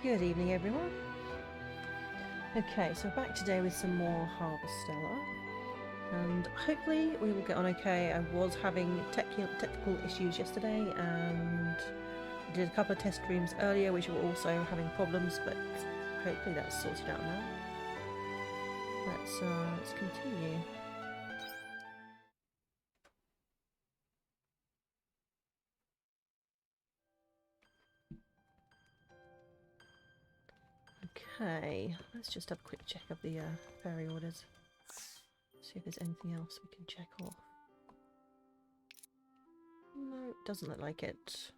Good evening, everyone. Okay, so back today with some more Harvestella, and hopefully we will get on okay. I was having technical issues yesterday, and did a couple of test streams earlier, which were also having problems, but hopefully that's sorted out now. Let's continue. Okay, let's just have a quick check of the fairy orders. See if there's anything else we can check off. No, doesn't look like it.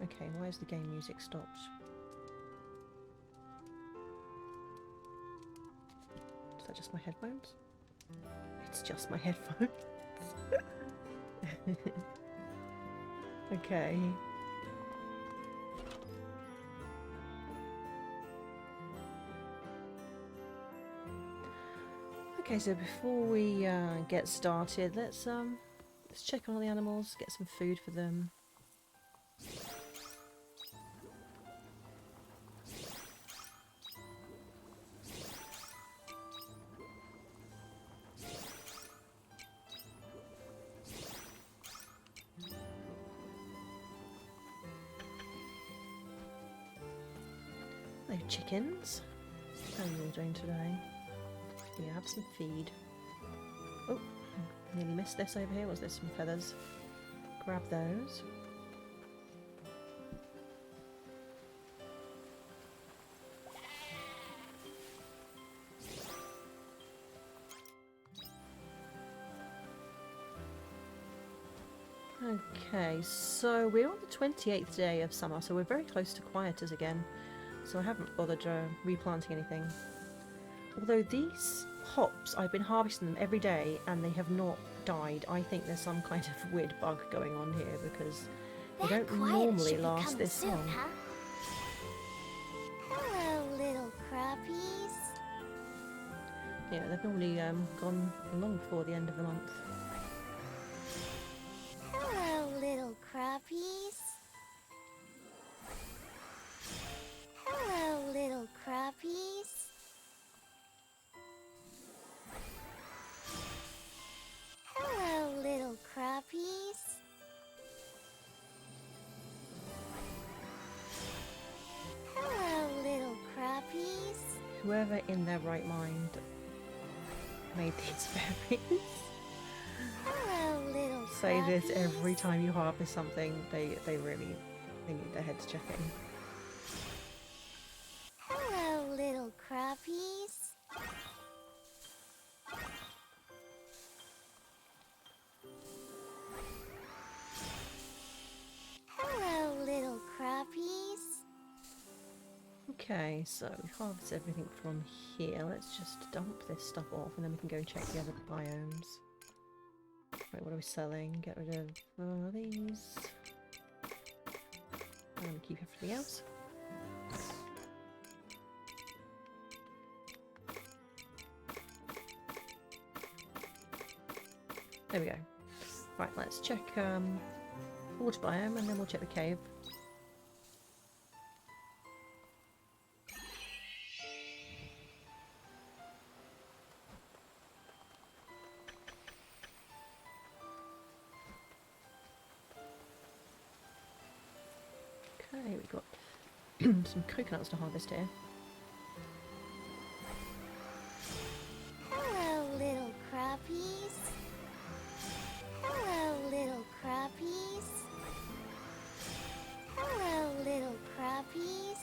Okay, why is the game music stopped? Is that just my headphones? It's just my headphones. Okay. Okay, so before we get started, let's check on all the animals, get some food for them. Hello, chickens. How are you all doing today? Yeah, have some feed. Oh, nearly missed this over here. Was there some feathers? Grab those. Okay, so we're on the 28th day of summer, so we're very close to quieters again. So I haven't bothered replanting anything. Although these hops, I've been harvesting them every day and they have not died. I think there's some kind of weird bug going on here because they don't normally last this long. Huh? Hello, little crappies. Yeah, they've normally gone long before the end of the month. Hello, little crappies. Hello, little crappies. Hello, little crappies. Hello, little crappies. Whoever in their right mind made these berries Hello, little say this crappies. every time you harvest something. They need their heads checking. Hello, little crappies. Hello, little crappies. Okay, so we harvest everything from here. Let's just dump this stuff off and then we can go check the other biomes. Right, what are we selling? Get rid of these. And keep everything else. There we go. Right, let's check water biome and then we'll check the cave. Okay, we've got some coconuts to harvest here. Hello, little crappies. Hello, little crappies. Hello, little crappies.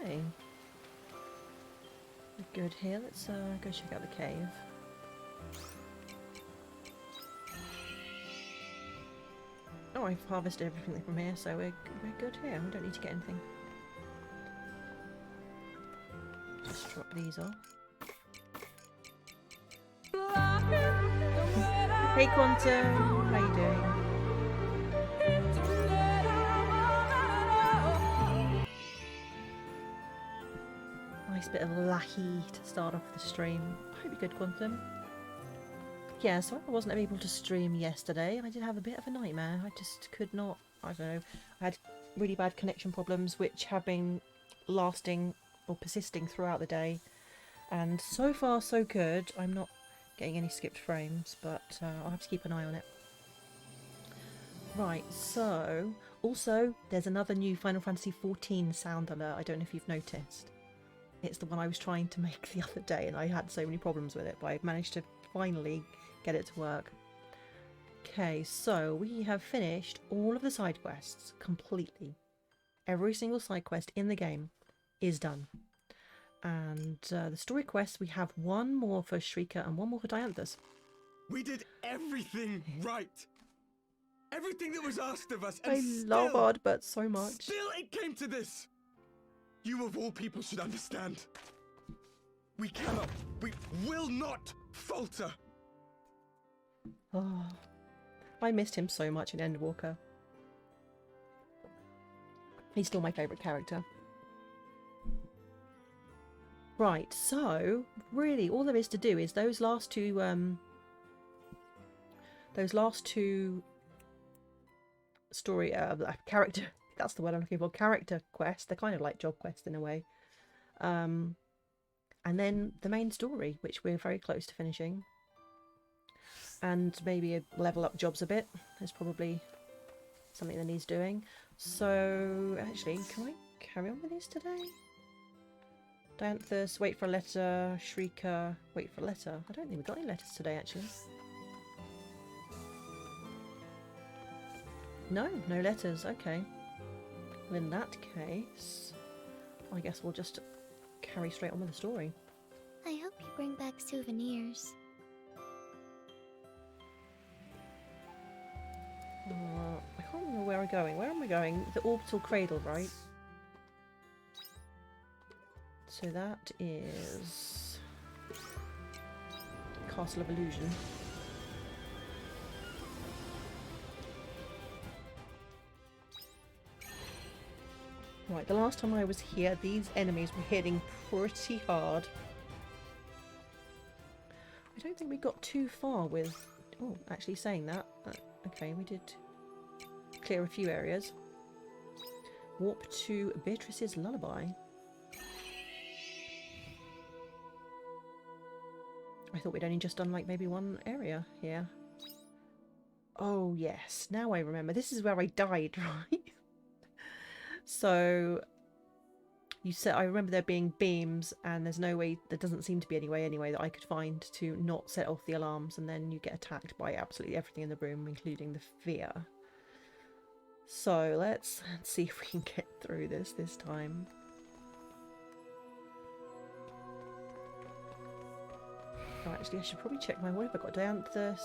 Okay. We're good here. Let's go check out the cave. Oh, I've harvested everything from here, so we're good here. We don't need to get anything. Just drop these off. Hey Quantum, how you doing? Nice bit of lackey to start off the stream. I hope you're good, Quantum. Yeah, so I wasn't able to stream yesterday. I did have a bit of a nightmare. I just could not, I don't know. I had really bad connection problems which have been lasting or persisting throughout the day. And so far so good. I'm not getting any skipped frames, but I'll have to keep an eye on it. Right, so also there's another new Final Fantasy XIV sound alert. I don't know if you've noticed. It's the one I was trying to make the other day and I had so many problems with it, but I managed to finally get it to work. Okay, so we have finished all of the side quests completely. Every single side quest in the game is done. And the story quests, we have one more for Shrika and one more for Dianthus. We did everything right. Everything that was asked of us, and I love Ardbert so much. Still it came to this. You of all people should understand. We cannot, we will not falter. Oh, I missed him so much in Endwalker. He's still my favourite character. Right, so really all there is to do is those last two story character, that's the word I'm looking for, character quests. They're kind of like job quests in a way. And then the main story, which we're very close to finishing. And maybe level up jobs a bit. There's probably something that needs doing. So actually, can I carry on with these today? Dianthus, wait for a letter. Shrika, wait for a letter. I don't think we've got any letters today, actually. No, no letters. Okay. Well, in that case, I guess we'll just carry straight on with the story. I hope you bring back souvenirs. I can't remember where I'm going. Where am I going? The orbital cradle, right? So that is Castle of Illusion. Right, the last time I was here, these enemies were hitting pretty hard. I don't think we got too far with... Oh, actually saying that. Okay, we did clear a few areas. Warp to Beatrice's Lullaby. I thought we'd only just done like maybe one area here. Oh yes, now I remember. This is where I died, right? So you said, I remember there being beams and there's no way, there doesn't seem to be any way anyway that I could find to not set off the alarms, and then you get attacked by absolutely everything in the room, including the fear. So let's see if we can get through this time. Oh, actually I should probably check my, what have I got? Dianthus.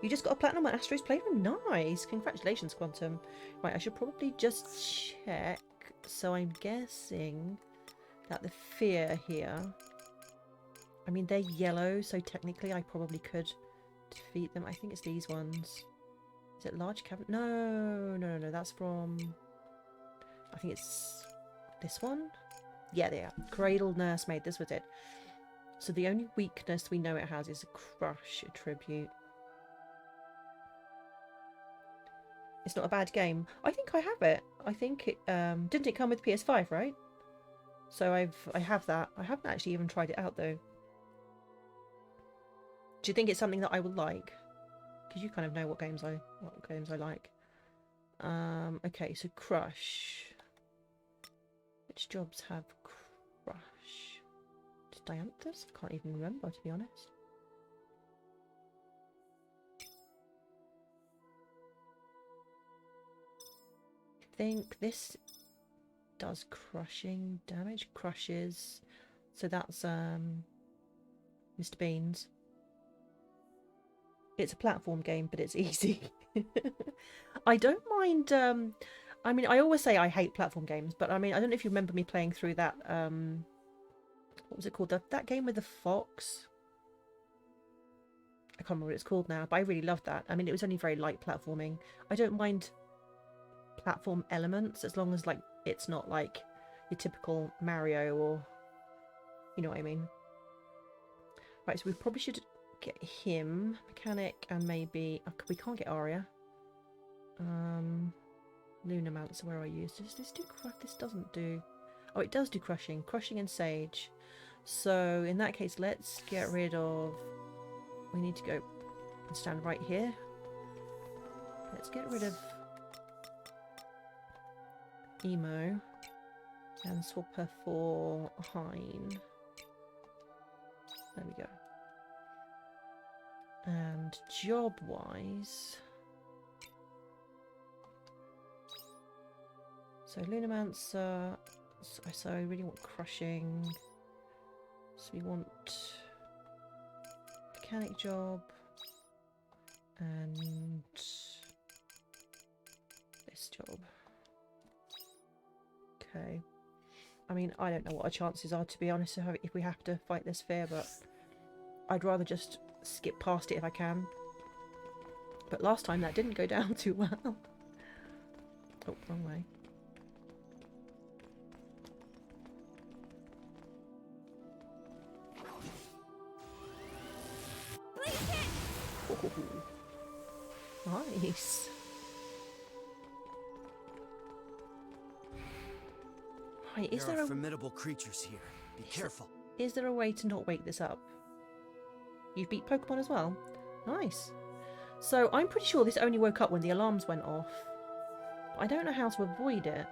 You just got a platinum on Astro's playroom. Nice! Congratulations, Quantum. Right, I should probably just check. So I'm guessing that the fear here... I mean, they're yellow, so technically I probably could defeat them. I think it's these ones. Is it large cavern? No. That's from... I think it's this one? Yeah, they are. Cradle Nursemaid. This was it. So the only weakness we know it has is a crush attribute. It's not a bad game. I think I have it. I think it didn't it come with PS5, right? So I have that. I haven't actually even tried it out though. Do you think it's something that I would like? Because you kind of know what games I like. Okay, so crush. Which jobs have crush? Does Dianthus? I can't even remember, to be honest. I think this does crushing damage. Crushes. So that's Mr. Beans. It's a platform game, but it's easy. I don't mind... I mean, I always say I hate platform games, but I mean, I don't know if you remember me playing through that... what was it called? That game with the fox? I can't remember what it's called now, but I really loved that. I mean, it was only very light platforming. I don't mind platform elements as long as, like, it's not like your typical Mario or You know what I mean? Right, so we probably should get him, mechanic, and maybe we can't get Aria. Lunamancer, where are you? Does this do this doesn't do. Oh, it does do crushing and sage. So in that case, let's get rid of. We need to go and stand right here. Let's get rid of Emo and swap her for Hein. There we go. And job-wise, so Lunamancer. So I really want crushing. So we want mechanic job and this job. Okay. I mean, I don't know what our chances are, to be honest, if we have to fight this fair, but I'd rather just skip past it if I can. But last time that didn't go down too well. Oh, wrong way. Oh, nice. Right, is there are formidable creatures here. Be careful. Is there a way to not wake this up? You've beat Pokemon as well? Nice. So I'm pretty sure this only woke up when the alarms went off. I don't know how to avoid it.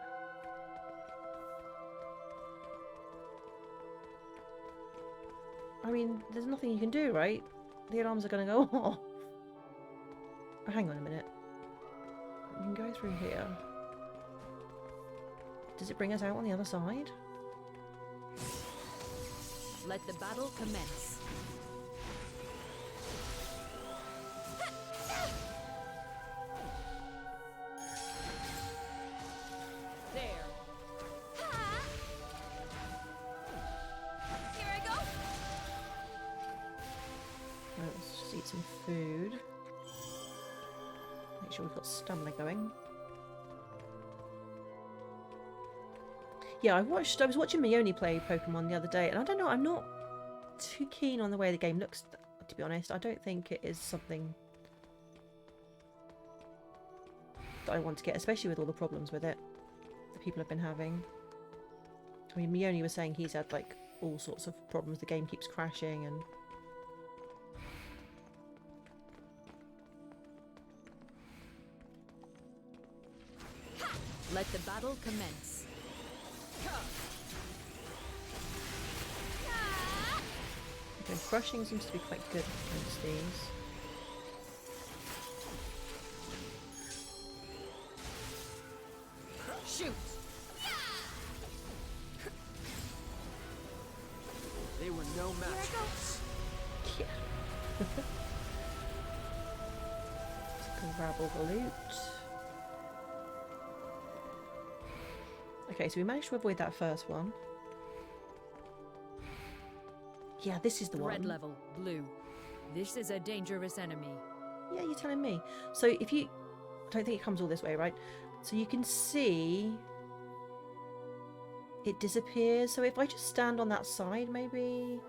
I mean, there's nothing you can do, right? The alarms are going to go off. Oh, hang on a minute. We can go through here. Does it bring us out on the other side? Let the battle commence. There. Here I go. Right, let's just eat some food. Make sure we've got stamina going. Yeah, I was watching Mione play Pokemon the other day, and I don't know, I'm not too keen on the way the game looks, to be honest. I don't think it is something that I want to get, especially with all the problems with it that people have been having. I mean, Mione was saying he's had, like, all sorts of problems. The game keeps crashing and... Let the battle commence. Okay, crushing seems to be quite good against these. Shoot! They were no match. Here I go. Yeah. Let's grab all the loot. Okay, so we managed to avoid that first one. Yeah, this is the Threat one. level, blue. This is a dangerous enemy. Yeah, you're telling me. So if you... I don't think it comes all this way, right? So you can see... it disappears. So if I just stand on that side, maybe...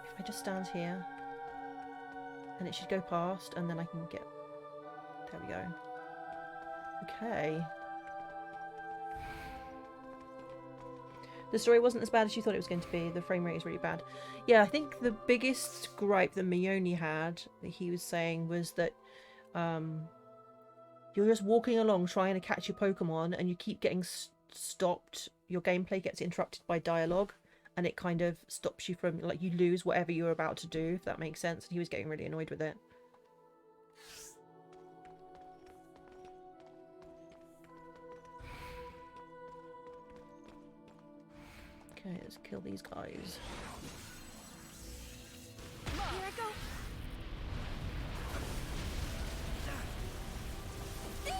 if I just stand here... and it should go past, and then I can get... there we go. Okay. The story wasn't as bad as you thought it was going to be. The frame rate is really bad. Yeah, I think the biggest gripe that Mione had, that he was saying, was that you're just walking along trying to catch your Pokemon and you keep getting stopped. Your gameplay gets interrupted by dialogue and it kind of stops you from, like, you lose whatever you're about to do, if that makes sense. And he was getting really annoyed with it. Okay, let's kill these guys. Here I go. There.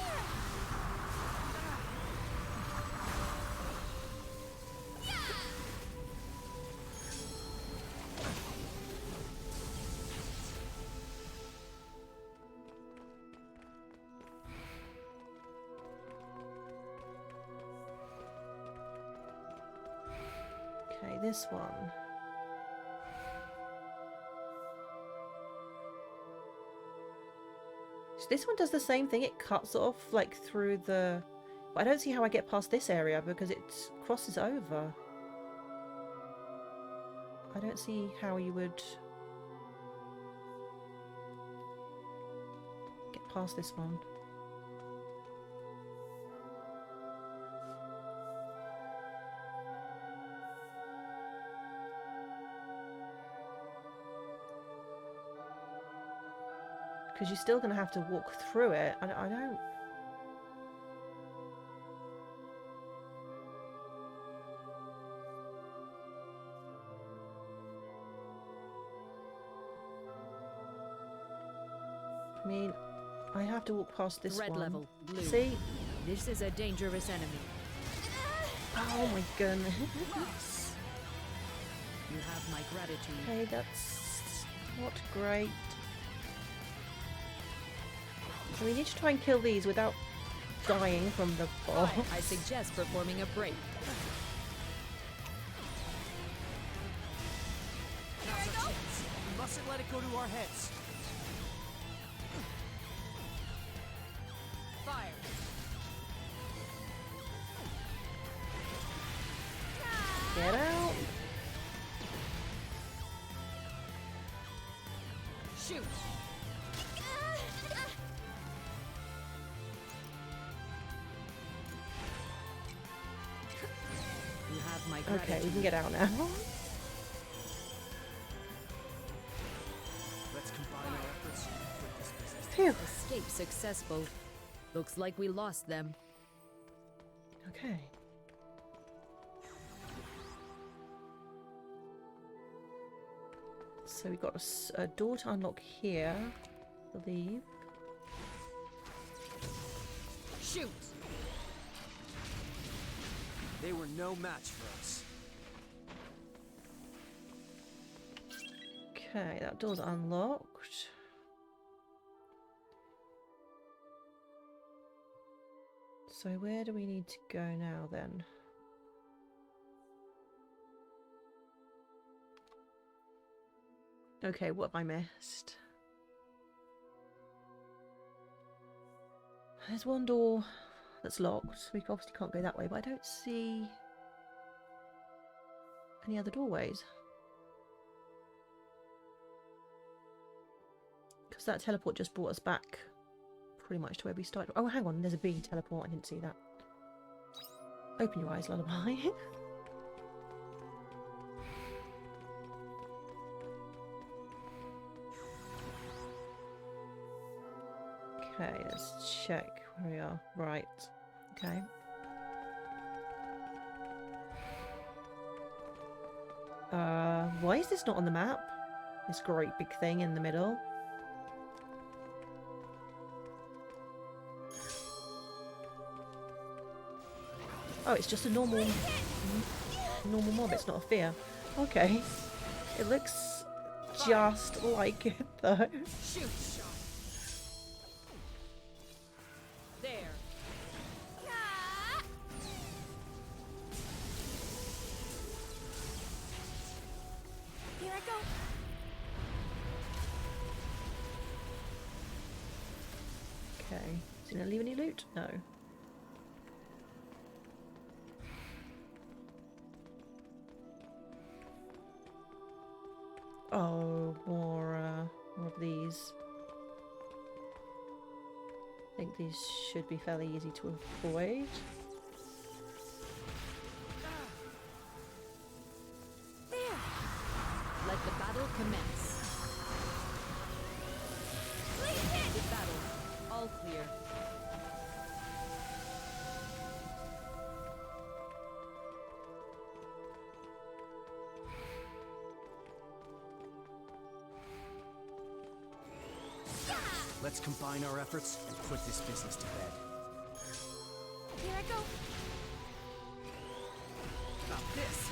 like this one. So this one does the same thing. It cuts off like through the... But I don't see how I get past this area because it crosses over. I don't see how you would get past this one. Because you're still going to have to walk through it. I don't... I mean, I have to walk past this Threat one. level blue. See? This is a dangerous enemy. Oh my goodness. You have my gratitude. Okay, that's not great. So we need to try and kill these without dying from the boss. I suggest performing a break. Now's our chance. We mustn't let it go to our heads. Fire. Get out. Shoot! You have my gratitude. Okay, we can get out now. Let's combine our efforts with this business. Phew. Escape successful. Looks like we lost them. Okay. So we've got a door to unlock here, I believe. Shoot! They were no match for us. Okay, that door's unlocked. So where do we need to go now then? Okay, what have I missed? There's one door that's locked. We obviously can't go that way, but I don't see any other doorways. Because that teleport just brought us back pretty much to where we started. Oh, hang on, there's a bee teleport. I didn't see that. Open your eyes, lullaby. Okay, let's check where we are. Right. Okay. Why is this not on the map? This great big thing in the middle. Oh, it's just a normal mob. It's not a fear. Okay. It looks just like it though. Shoot! There. Here I go. Okay. Is he gonna leave any loot? No. Oh, more of these. I think these should be fairly easy to avoid. Let the battle commence. The battle. All clear. Let's combine our efforts and put this business to bed. Here I go. Not this.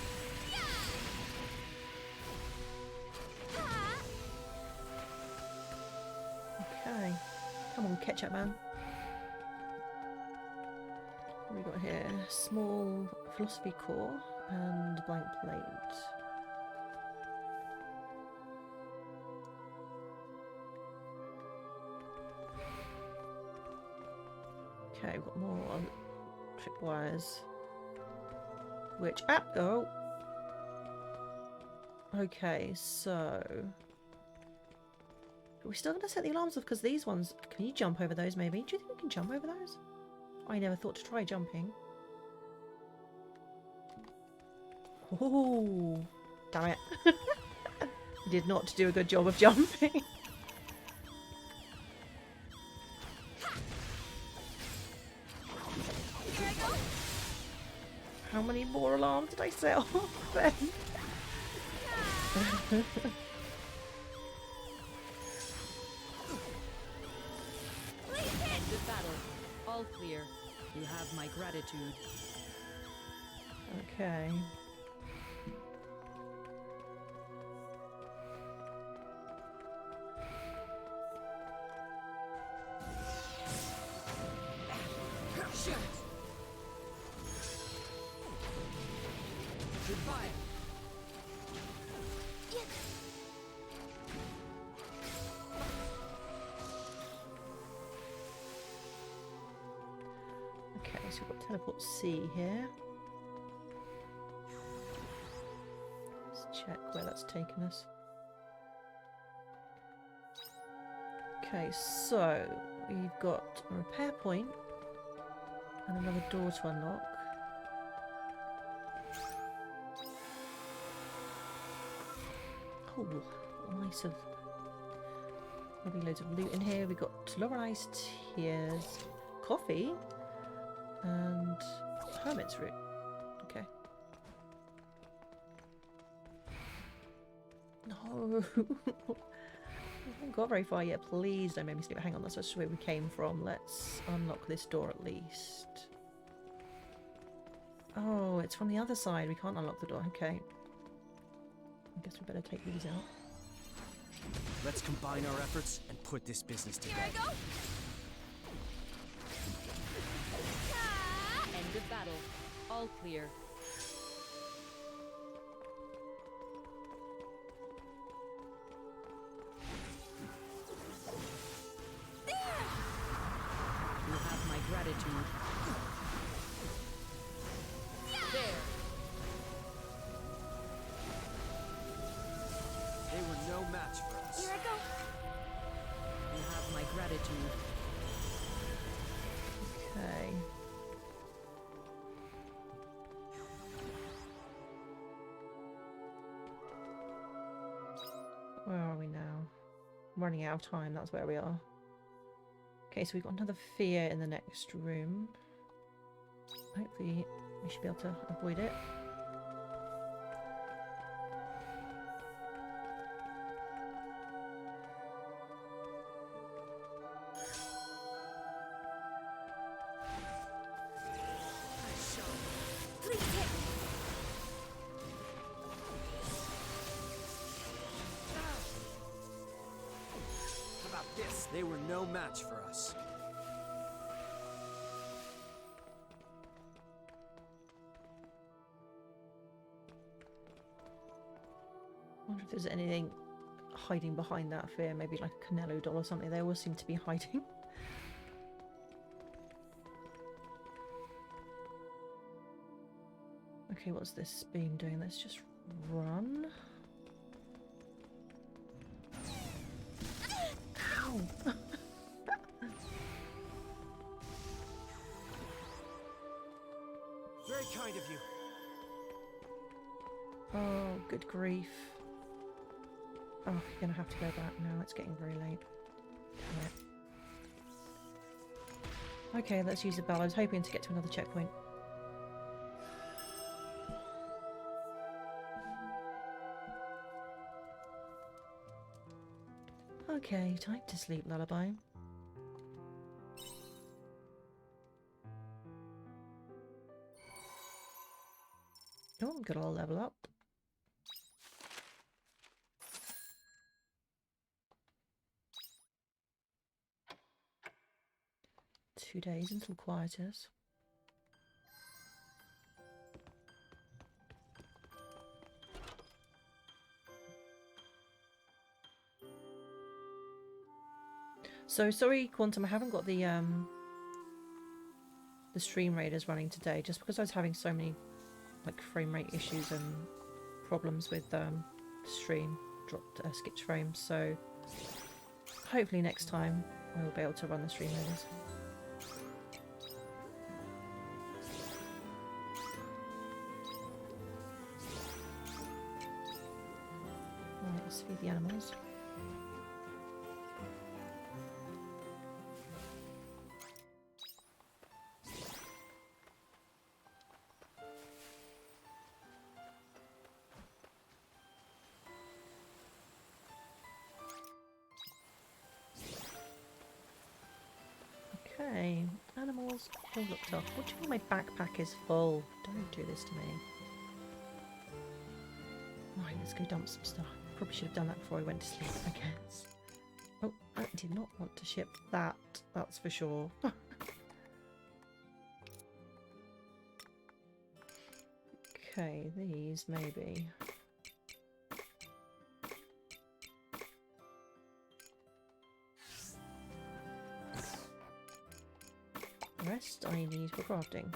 Okay. Come on, ketchup man. What have we got here? Small philosophy core. And blank plate. Okay, we've got more tripwires. Which oh. Okay, so are we still going to set the alarms off? Because these ones, can you jump over those maybe? Do you think we can jump over those? I never thought to try jumping. Oh, damn it. Did not do a good job of jumping. Here I go. How many more alarms did I set off then? End of battle. All clear. You have my gratitude. Okay. Goodbye. Okay, so we've got teleport C here. Let's check where that's taken us. Okay, so we've got a repair point and another door to unlock. Oh, nice of maybe loads of loot in here. We got lower tears, coffee, and hermit's root. Okay. No, I haven't got very far yet. Please don't make me sleep. Hang on, that's just where we came from. Let's unlock this door at least. Oh, it's from the other side. We can't unlock the door. Okay. I guess we better take these out. Let's combine our efforts and put this business to Here bed. I go. Ah! End of battle. All clear. You have my gratitude. There. They were no match for us. Here I go. You have my gratitude. Okay. Where are we now? Running out of time, that's where we are. Okay, so we've got another fear in the next room. Hopefully we should be able to avoid it. Please hit. How about this? They were no match for us. I wonder if there's anything hiding behind that fear, maybe like a Canelo doll or something. They always seem to be hiding. Okay, what's this beam doing? Let's just run. Ow! Very kind of you. Oh, good grief. Oh, you're gonna have to go back now. It's getting very late. Damn it. Okay, let's use the bell. I was hoping to get to another checkpoint. Okay, time to sleep, lullaby. Oh, got a level up. Two days until quietus. So sorry, Quantum, I haven't got the stream raiders running today, just because I was having so many like frame rate issues and problems with stream dropped skipped frames. So hopefully next time I will be able to run the stream raiders. Right, let's feed the animals. Okay, animals all looked off. What do you mean my backpack is full? Don't do this to me. Right, let's go dump some stuff. Probably should have done that before I went to sleep, I guess. Oh, I did not want to ship that, that's for sure. Okay, these maybe. The rest I need for crafting.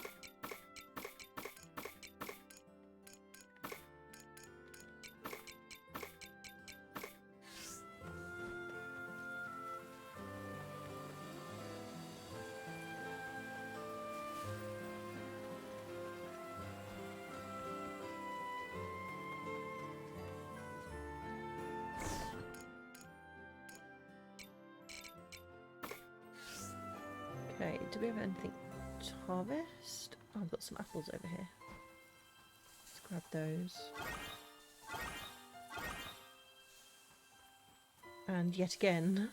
Okay, do we have anything to harvest? Oh, I've got some apples over here. Let's grab those. And yet again,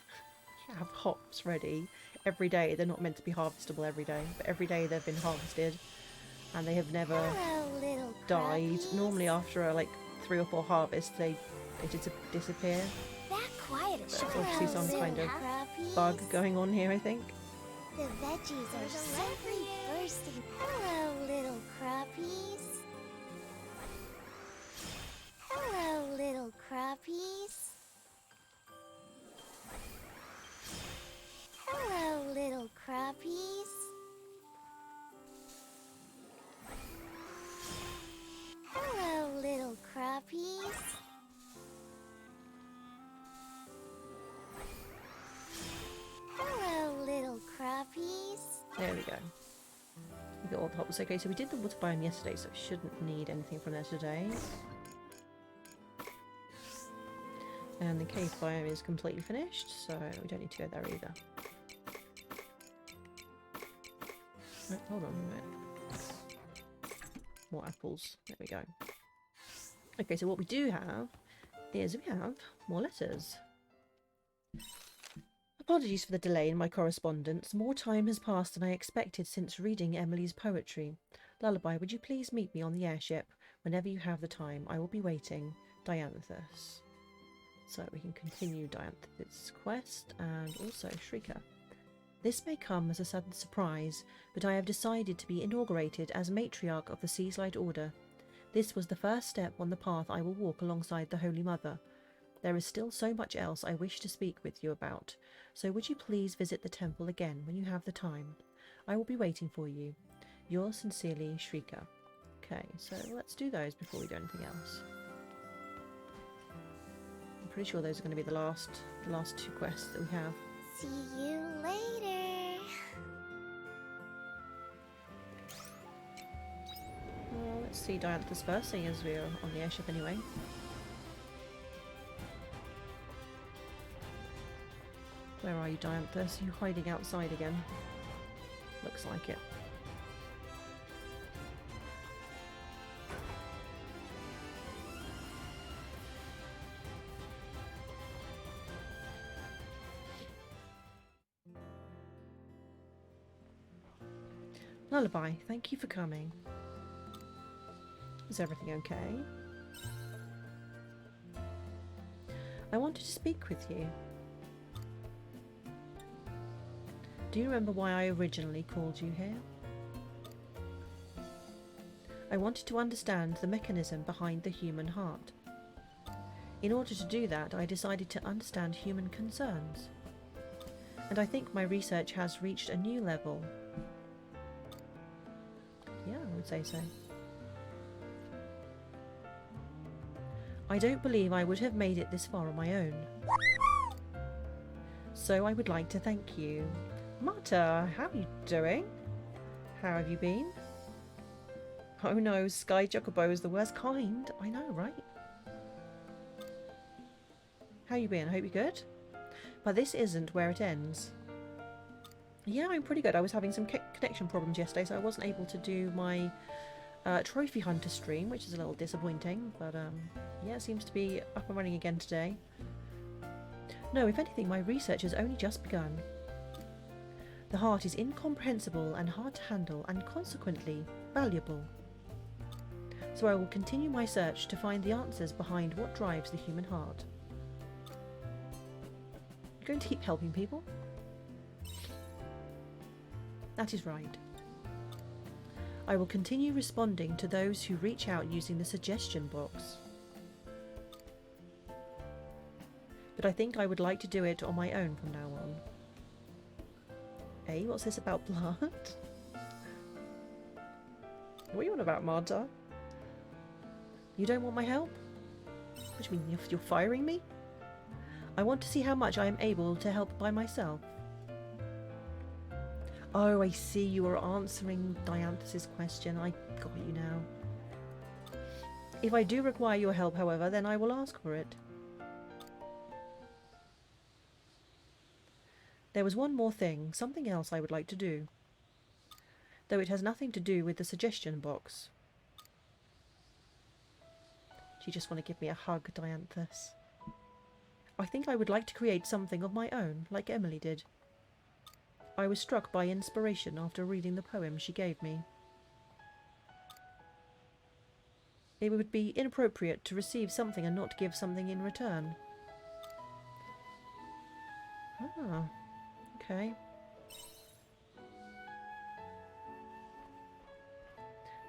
you have hops ready every day. They're not meant to be harvestable every day, but every day they've been harvested and they have never Hello, little died. crappies. Normally after like 3 or 4 harvests they disappear. That quieter. There's obviously some kind of crappies. bug going on here, I think. The veggies are simply bursting. Hello, little crappies. Hello, little crappies. Hello, little crappies. Hello, little crappies. Hello, little crappies. There we go. We got all the hops. Okay, so we did the water biome yesterday, so we shouldn't need anything from there today. And the cave biome is completely finished, so we don't need to go there either. Right, hold on a minute. More apples. There we go. Okay, so what we do have is we have more letters. Apologies for the delay in my correspondence. More time has passed than I expected since reading Emily's poetry. Lullaby, would you please meet me on the airship whenever you have the time? I will be waiting. Dianthus. So we can continue Dianthus' quest and also Shrieker. This may come as a sudden surprise, but I have decided to be inaugurated as matriarch of the Seaslide Order. This was the first step on the path I will walk alongside the Holy Mother. There is still so much else I wish to speak with you about, so would you please visit the temple again when you have the time? I will be waiting for you. Yours sincerely, Shrieker. Okay, so let's do those before we do anything else. I'm pretty sure those are going to be the last 2 quests that we have. See you later. Well, let's see Dianthus first, seeing as we're on the airship anyway. Where are you, Dianthus? Are you hiding outside again? Looks like it. Lullaby, thank you for coming. Is everything okay? I wanted to speak with you. Do you remember why I originally called you here? I wanted to understand the mechanism behind the human heart. In order to do that, I decided to understand human concerns. And I think my research has reached a new level. Yeah, I would say so. I don't believe I would have made it this far on my own. So I would like to thank you. Marta, how are you doing? How have you been? Oh no, Sky Chocobo is the worst kind. I know, right? How you been? I hope you're good. But this isn't where it ends. Yeah, I'm pretty good. I was having some connection problems yesterday, so I wasn't able to do my Trophy Hunter stream, which is a little disappointing. But yeah, it seems to be up and running again today. No, if anything, my research has only just begun. The heart is incomprehensible and hard to handle, and consequently valuable. So I will continue my search to find the answers behind what drives the human heart. You're going to keep helping people? That is right. I will continue responding to those who reach out using the suggestion box. But I think I would like to do it on my own from now on. Hey, what's this about blood? What are you on about, Marta? You don't want my help? What do you mean, you're firing me? I want to see how much I am able to help by myself. Oh, I see, you are answering Dianthus's question. I got you now. If I do require your help, however, then I will ask for it. There was one more thing, something else I would like to do. Though it has nothing to do with the suggestion box. Do you just want to give me a hug, Dianthus? I think I would like to create something of my own, like Emily did. I was struck by inspiration after reading the poem she gave me. It would be inappropriate to receive something and not give something in return. Ah, okay.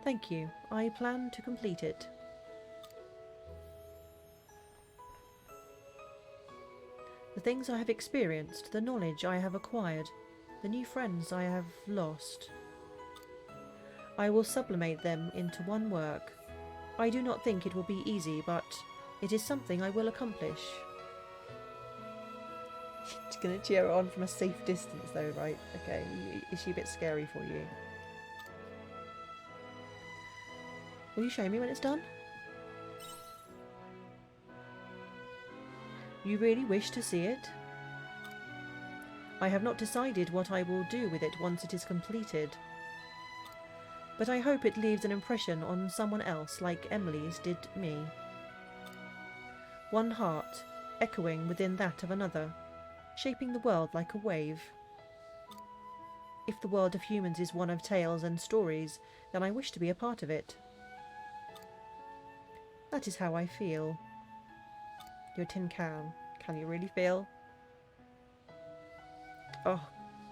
Thank you. I plan to complete it. The things I have experienced, the knowledge I have acquired, the new friends I have lost. I will sublimate them into one work. I do not think it will be easy, but it is something I will accomplish. She's going to cheer her on from a safe distance though, right? Okay, is she a bit scary for you? Will you show me when it's done? You really wish to see it? I have not decided what I will do with it once it is completed. But I hope it leaves an impression on someone else like Emily's did me. One heart, echoing within that of another, shaping the world like a wave. If the world of humans is one of tales and stories, then I wish to be a part of it. That is how I feel. You're a tin can. Can you really feel? Oh,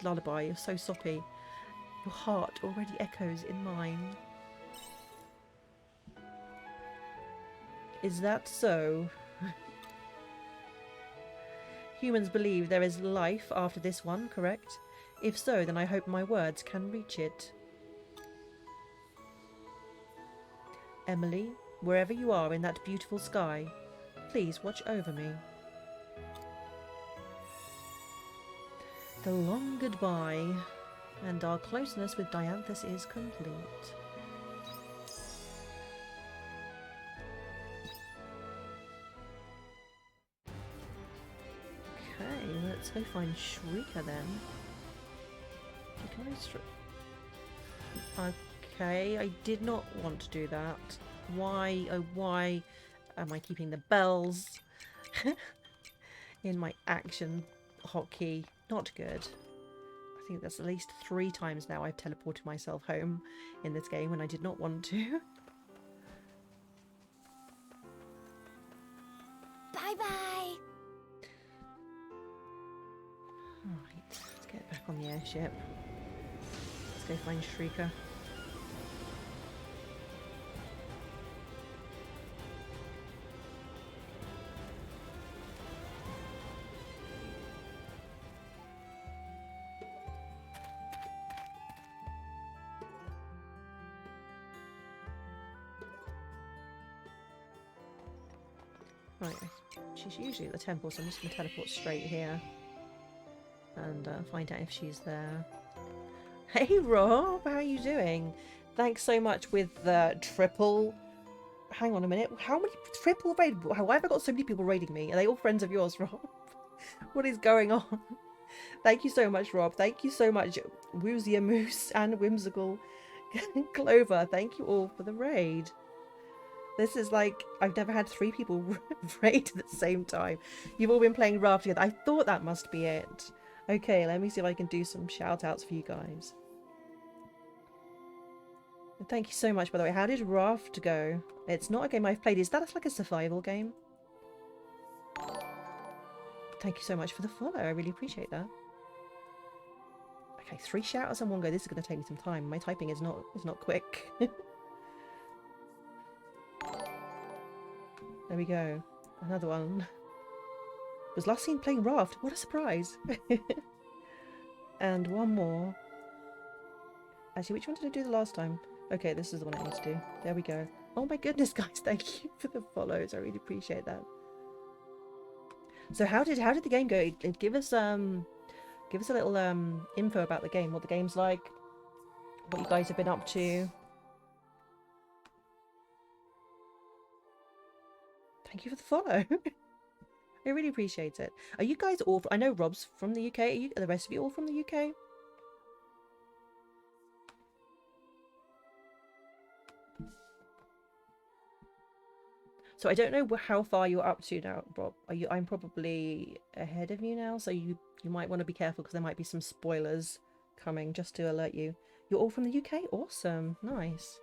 lullaby, you're so soppy. Your heart already echoes in mine. Is that so? Humans believe there is life after this one, correct? If so, then I hope my words can reach it. Emily, wherever you are in that beautiful sky, please watch over me. The long goodbye, and our closeness with Dianthus is complete. Okay, let's go find Shrieker then. Can I okay, I did not want to do that. Why, oh why am I keeping the bells in my action hotkey? Not good. I think that's at least 3 times now I've teleported myself home in this game when I did not want to. Bye-bye. Alright, let's get back on the airship. Let's go find Shrieker. Right, she's usually at the temple, so I'm just going to teleport straight here. And find out if she's there. Hey Rob, how are you doing? Thanks so much with the triple... Hang on a minute, how many triple raid? Why have I got so many people raiding me? Are they all friends of yours, Rob? What is going on? Thank you so much, Rob. Thank you so much, Woozia Moose and Whimsical Clover. Thank you all for the raid. This is like, I've never had 3 people raid at the same time. You've all been playing Raft together. I thought that must be it. Okay, let me see if I can do some shout outs for you guys. Thank you so much, by the way. How did Raft go? It's not a game I've played. Is that like a survival game? Thank you so much for the follow. I really appreciate that. Okay, 3 shout-outs in one go. This is going to take me some time. My typing is not quick. There we go. Another one. Was last seen playing Raft. What a surprise. And one more. Actually, which one did I do the last time? Okay, this is the one I need to do. There we go. Oh my goodness, guys. Thank you for the follows. I really appreciate that. So how did the game go? Give us a little info about the game, what the game's like, what you guys have been up to. Thank you for the follow. I really appreciate it. Are you guys all... I know Rob's from the UK. Are the rest of you all from the UK? So I don't know how far you're up to now, Rob. I'm probably ahead of you now, so you might want to be careful because there might be some spoilers coming, just to alert you. You're all from the UK? Awesome. Nice.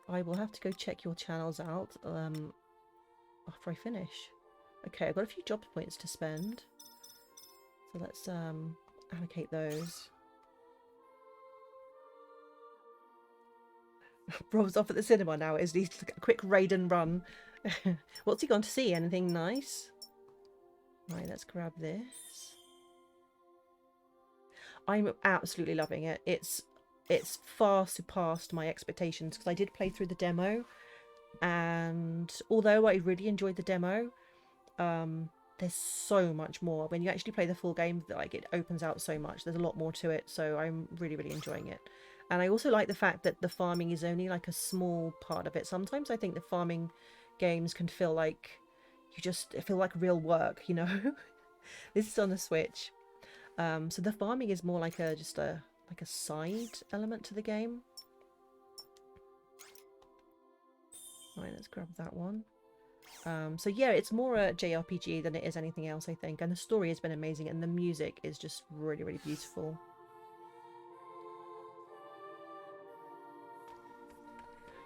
I will have to go check your channels out after I finish. Okay, I've got a few job points to spend. So let's allocate those. Rob's off at the cinema now, is he? A quick raid and run. What's he gone to see? Anything nice? Right, let's grab this. I'm absolutely loving it. It's far surpassed my expectations because I did play through the demo, and although I really enjoyed the demo, there's so much more. When you actually play the full game, like, it opens out so much. There's a lot more to it, so I'm really enjoying it. And I also like the fact that the farming is only like a small part of it. Sometimes I think the farming games can feel like feel like real work, you know. This is on the Switch, so the farming is more like just a side element to the game. Right, let's grab that one. So yeah, it's more a JRPG than it is anything else, I think. And the story has been amazing, and the music is just really beautiful.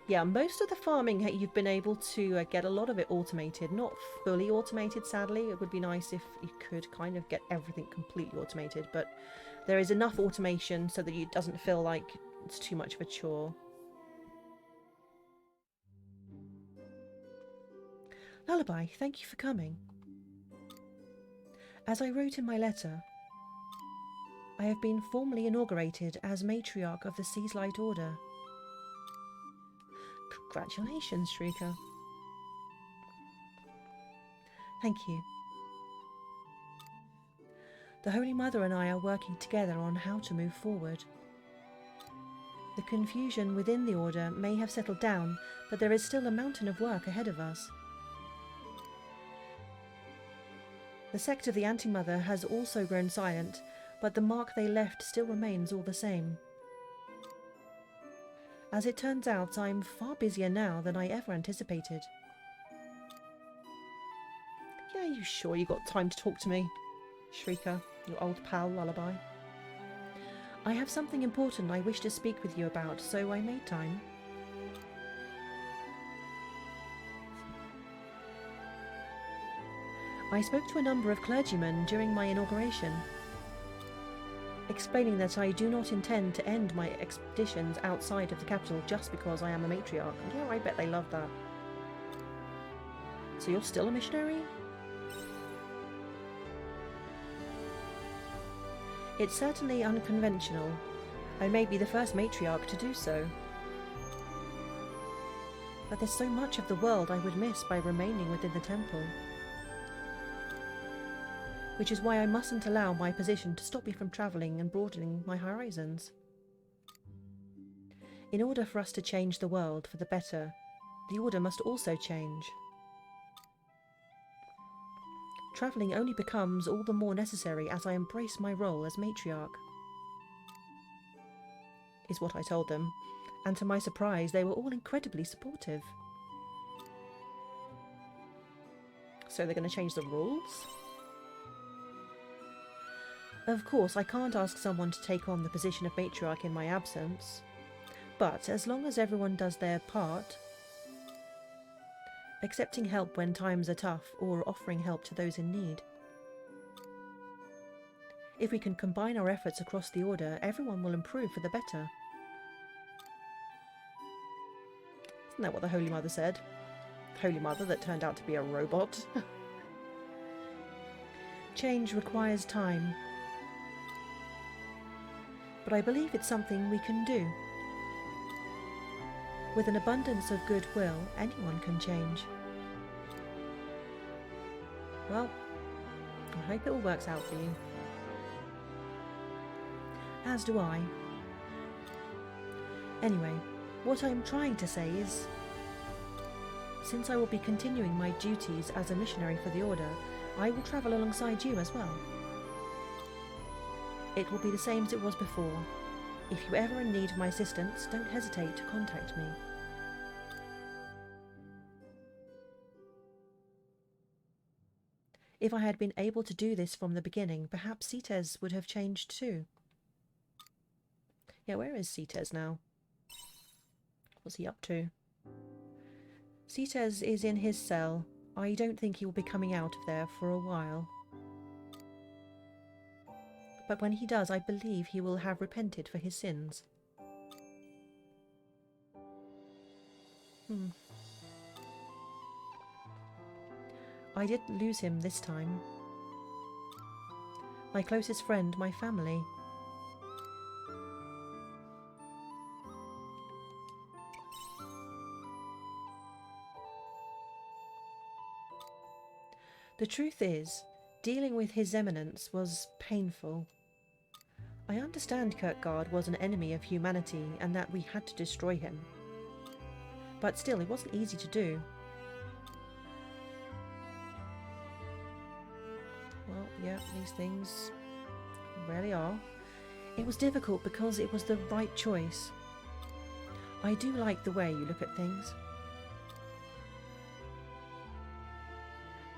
Yeah, most of the farming you've been able to get a lot of it automated. Not fully automated, sadly. It would be nice if you could kind of get everything completely automated, but there is enough automation so that it doesn't feel like it's too much of a chore. Lullaby, thank you for coming. As I wrote in my letter, I have been formally inaugurated as matriarch of the Sea's Light Order. Congratulations, Shrika. Thank you. The Holy Mother and I are working together on how to move forward. The confusion within the Order may have settled down, but there is still a mountain of work ahead of us. The sect of the Anti-Mother has also grown silent, but the mark they left still remains all the same. As it turns out, I'm far busier now than I ever anticipated. Yeah, are you sure you got time to talk to me, Shrika, your old pal Lullaby? I have something important I wish to speak with you about, so I made time. I spoke to a number of clergymen during my inauguration, explaining that I do not intend to end my expeditions outside of the capital just because I am a matriarch. Yeah, I bet they love that. So you're still a missionary? It's certainly unconventional. I may be the first matriarch to do so. But there's so much of the world I would miss by remaining within the temple. Which is why I mustn't allow my position to stop me from travelling and broadening my horizons. In order for us to change the world for the better, the Order must also change. Travelling only becomes all the more necessary as I embrace my role as matriarch, is what I told them, and to my surprise they were all incredibly supportive. So they're going to change the rules? Of course, I can't ask someone to take on the position of matriarch in my absence, but as long as everyone does their part, accepting help when times are tough or offering help to those in need. If we can combine our efforts across the Order, everyone will improve for the better. Isn't that what the Holy Mother said? The Holy Mother that turned out to be a robot. Change requires time, but I believe it's something we can do. With an abundance of goodwill, anyone can change. Well, I hope it all works out for you. As do I. Anyway, what I'm trying to say is, since I will be continuing my duties as a missionary for the Order, I will travel alongside you as well. It will be the same as it was before. If you're ever in need of my assistance, don't hesitate to contact me. If I had been able to do this from the beginning, perhaps Cites would have changed too. Yeah, where is Cites now? What's he up to? Cites is in his cell. I don't think he will be coming out of there for a while. But when he does, I believe he will have repented for his sins. I didn't lose him this time. My closest friend, my family. The truth is, dealing with His Eminence was painful. I understand Kierkegaard was an enemy of humanity and that we had to destroy him. But still, it wasn't easy to do. Well, yeah, these things rarely are. It was difficult because it was the right choice. I do like the way you look at things.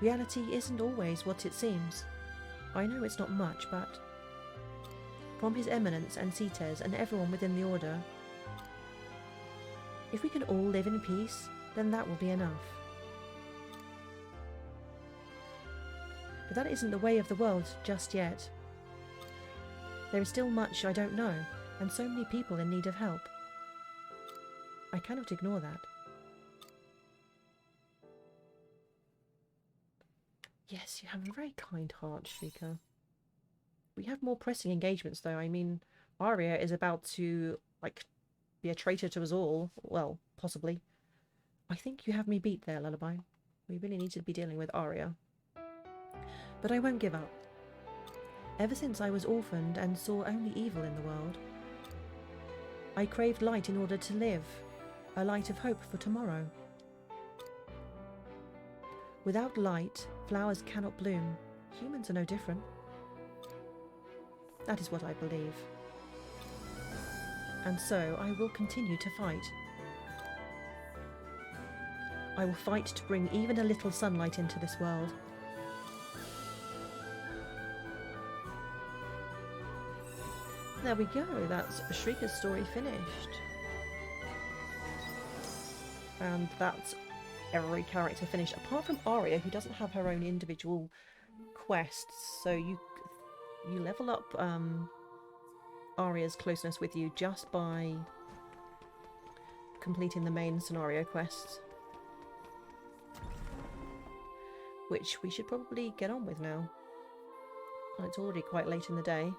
Reality isn't always what it seems. I know it's not much, but from His Eminence and Cites and everyone within the Order, if we can all live in peace, then that will be enough. But that isn't the way of the world just yet. There is still much I don't know, and so many people in need of help. I cannot ignore that. Yes, you have a very kind heart, Shrika. We have more pressing engagements, though. I mean, Arya is about to, be a traitor to us all. Well, possibly. I think you have me beat there, Lullaby. We really need to be dealing with Arya. But I won't give up. Ever since I was orphaned and saw only evil in the world, I craved light in order to live, a light of hope for tomorrow. Without light, flowers cannot bloom. Humans are no different. That is what I believe. And so I will continue to fight. I will fight to bring even a little sunlight into this world. There we go, that's Shrika's story finished. And that's every character finished, apart from Arya, who doesn't have her own individual quests. So you level up Arya's closeness with you just by completing the main scenario quests, which we should probably get on with now. Oh, it's already quite late in the day.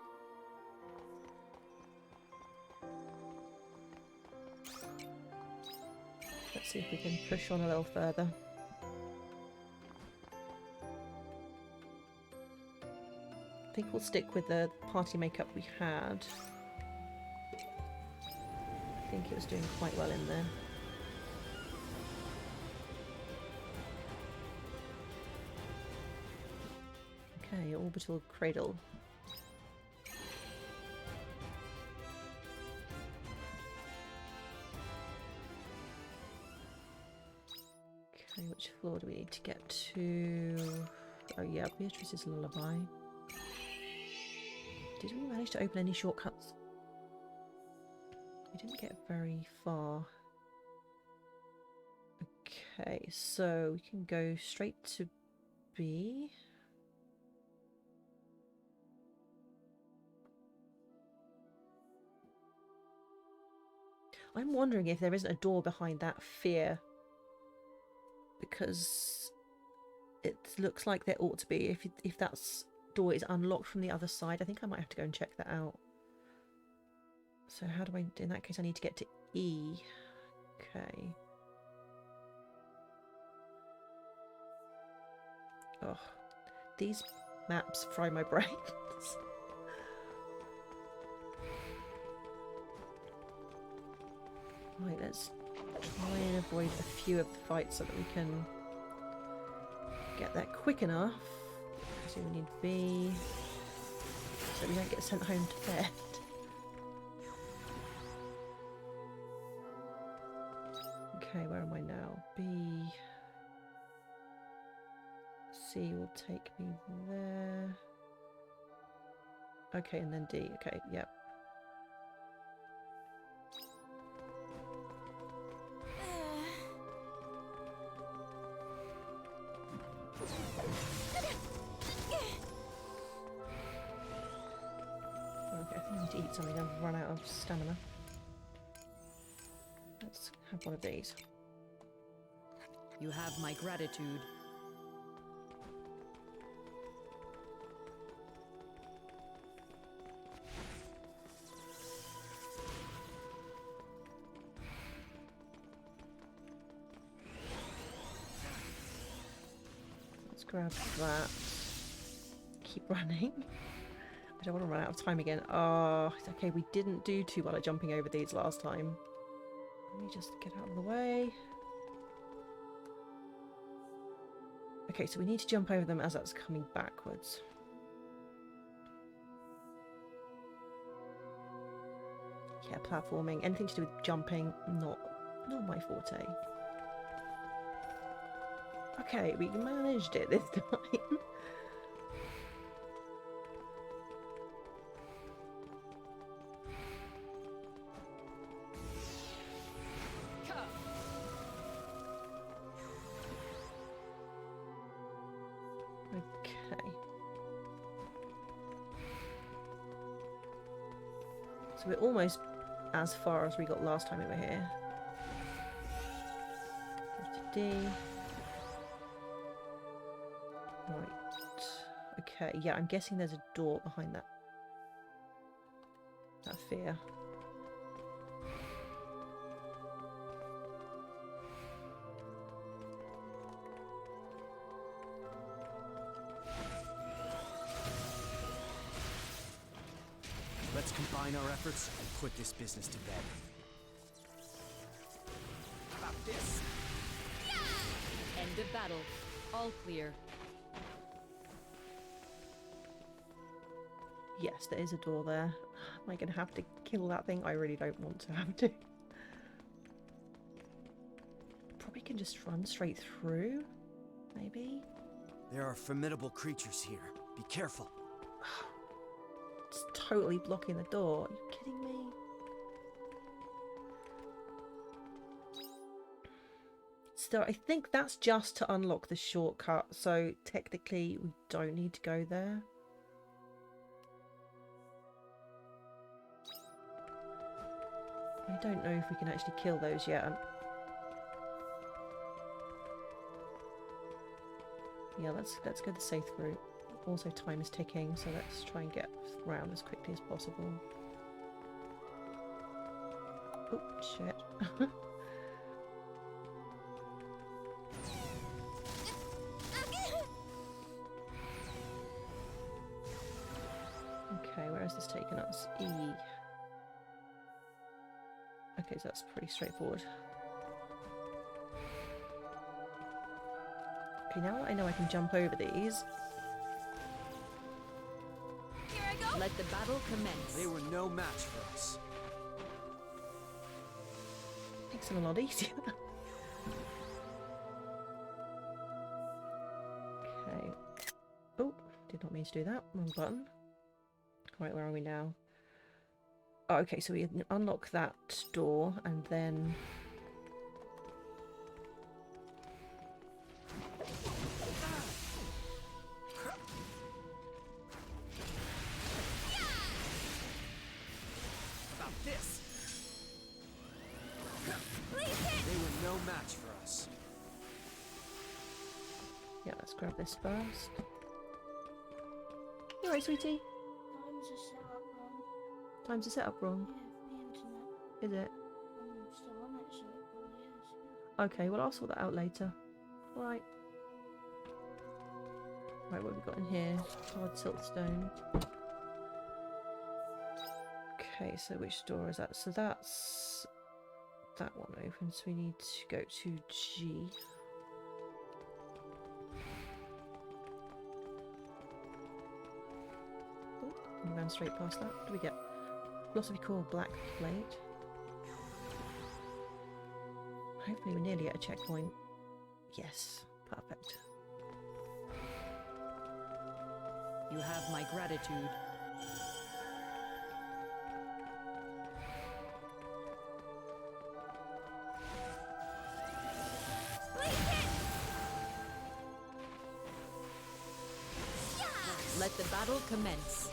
Let's Let's see if we can push on a little further. I think we'll stick with the party makeup we had. I think it was doing quite well in there. Okay, orbital cradle. Okay, which floor do we need to get to? Oh yeah, Beatrice's lullaby. Did we manage to open any shortcuts? We didn't get very far. Okay, so we can go straight to B. I'm wondering if there isn't a door behind that fear, because it looks like there ought to be. If that door is unlocked from the other side, I think I might have to go and check that out. So how do I? In that case, I need to get to E. Okay. Oh, these maps fry my brains. Right, let's try and avoid a few of the fights so that we can get there quick enough. So we need B, so we don't get sent home to bed. Okay, where am I now? B. C will take me there. Okay, and then D. Okay, yep. Something, I've run out of stamina. Let's have one of these. You have my gratitude. Let's grab that. Keep running. I don't want to run out of time again. Oh, okay, we didn't do too well at jumping over these last time. Let me just get out of the way. Okay, so we need to jump over them as that's coming backwards. Yeah, platforming. Anything to do with jumping, not my forte. Okay, we managed it this time. So we're almost as far as we got last time we were here. Go to D. Right. Okay, yeah, I'm guessing there's a door behind that fear. Let's combine our efforts and put this business to bed. How about this? End of battle. All clear. Yes, there is a door there. Am I going to have to kill that thing? I really don't want to have to. Probably can just run straight through, maybe? There are formidable creatures here. Be careful. It's totally blocking the door. Are you kidding me? So I think that's just to unlock the shortcut, so technically we don't need to go there. I don't know if we can actually kill those yet. Yeah, let's go the safe route. Also, time is ticking, so let's try and get around as quickly as possible. Oh, shit. is this taking us? E. Okay, so that's pretty straightforward. Okay, now that I know I can jump over these. Let the battle commence. They were no match for us. Makes it a lot easier. Okay. Oh, did not mean to do that. Wrong button. Right, where are we now? Oh, okay, so we unlock that door and then... About this. They were no match for us. Yeah, let's grab this first. You alright, sweetie? Times are set up wrong. Time's to set up wrong. Yeah, the internet. Is it? I'm still on it, so it probably is. Okay, well I'll sort that out later. Right. Right, what have we got in here? Hard siltstone. Okay, so which door is that? So that's... that one open, so we need to go to G. Oh, we ran straight past that. What do we get? Philosophy-core black plate. Hopefully we're nearly at a checkpoint. Yes, perfect. You have my gratitude. Let the battle commence.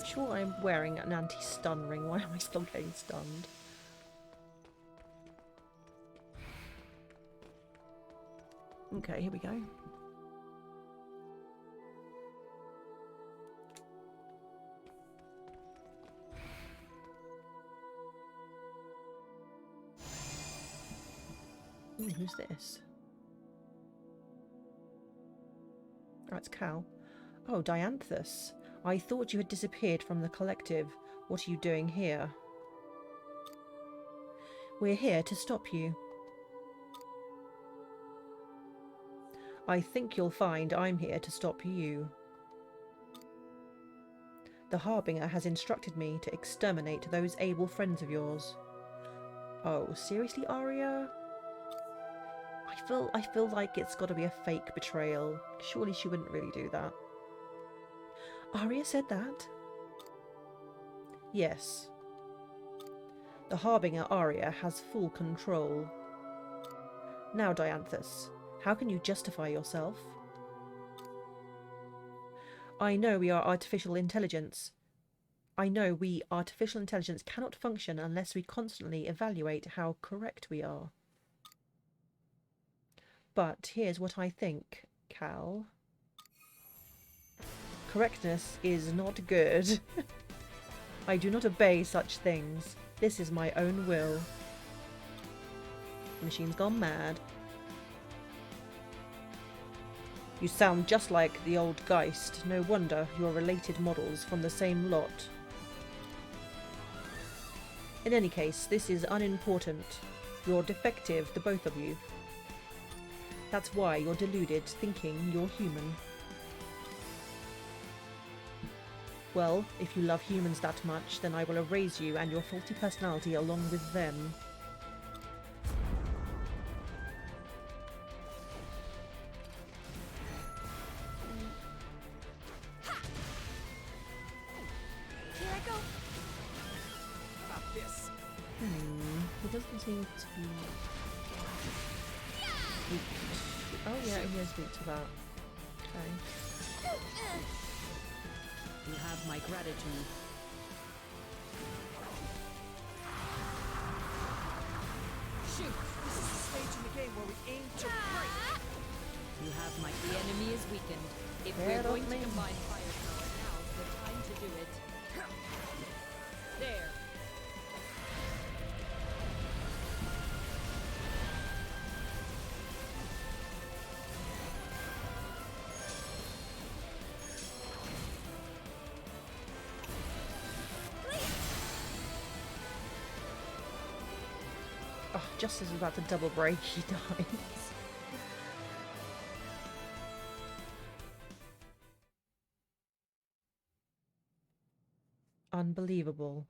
Sure, I'm wearing an anti-stun ring. Why am I still getting stunned? Okay, here we go. Ooh, who's this? Oh, it's Cal. Oh, Dianthus. I thought you had disappeared from the collective. What are you doing here? We're here to stop you. I think you'll find I'm here to stop you. The Harbinger has instructed me to exterminate those able friends of yours. Oh, seriously, Arya? I feel like it's got to be a fake betrayal. Surely she wouldn't really do that. Arya said that? Yes. The Harbinger Arya has full control. Now, Dianthus, how can you justify yourself? I know we are artificial intelligence. I know we artificial intelligence cannot function unless we constantly evaluate how correct we are. But here's what I think, Cal. Correctness is not good. I do not obey such things. This is my own will. The machine's gone mad. You sound just like the old Geist. No wonder you're related models from the same lot. In any case, this is unimportant. You're defective, the both of you. That's why you're deluded, thinking you're human. Well, if you love humans that much, then I will erase you and your faulty personality along with them. Here I go. About this. It doesn't seem to be... Oh yeah, he is weak to that. Okay. You have my gratitude. Shoot! This is the stage in the game where we aim to break. You have my... The enemy is weakened. If Fair we're going enough, to ma'am. combine firepower, now's the time to do it. There. Oh, just as I was about to double break, he dies. Unbelievable.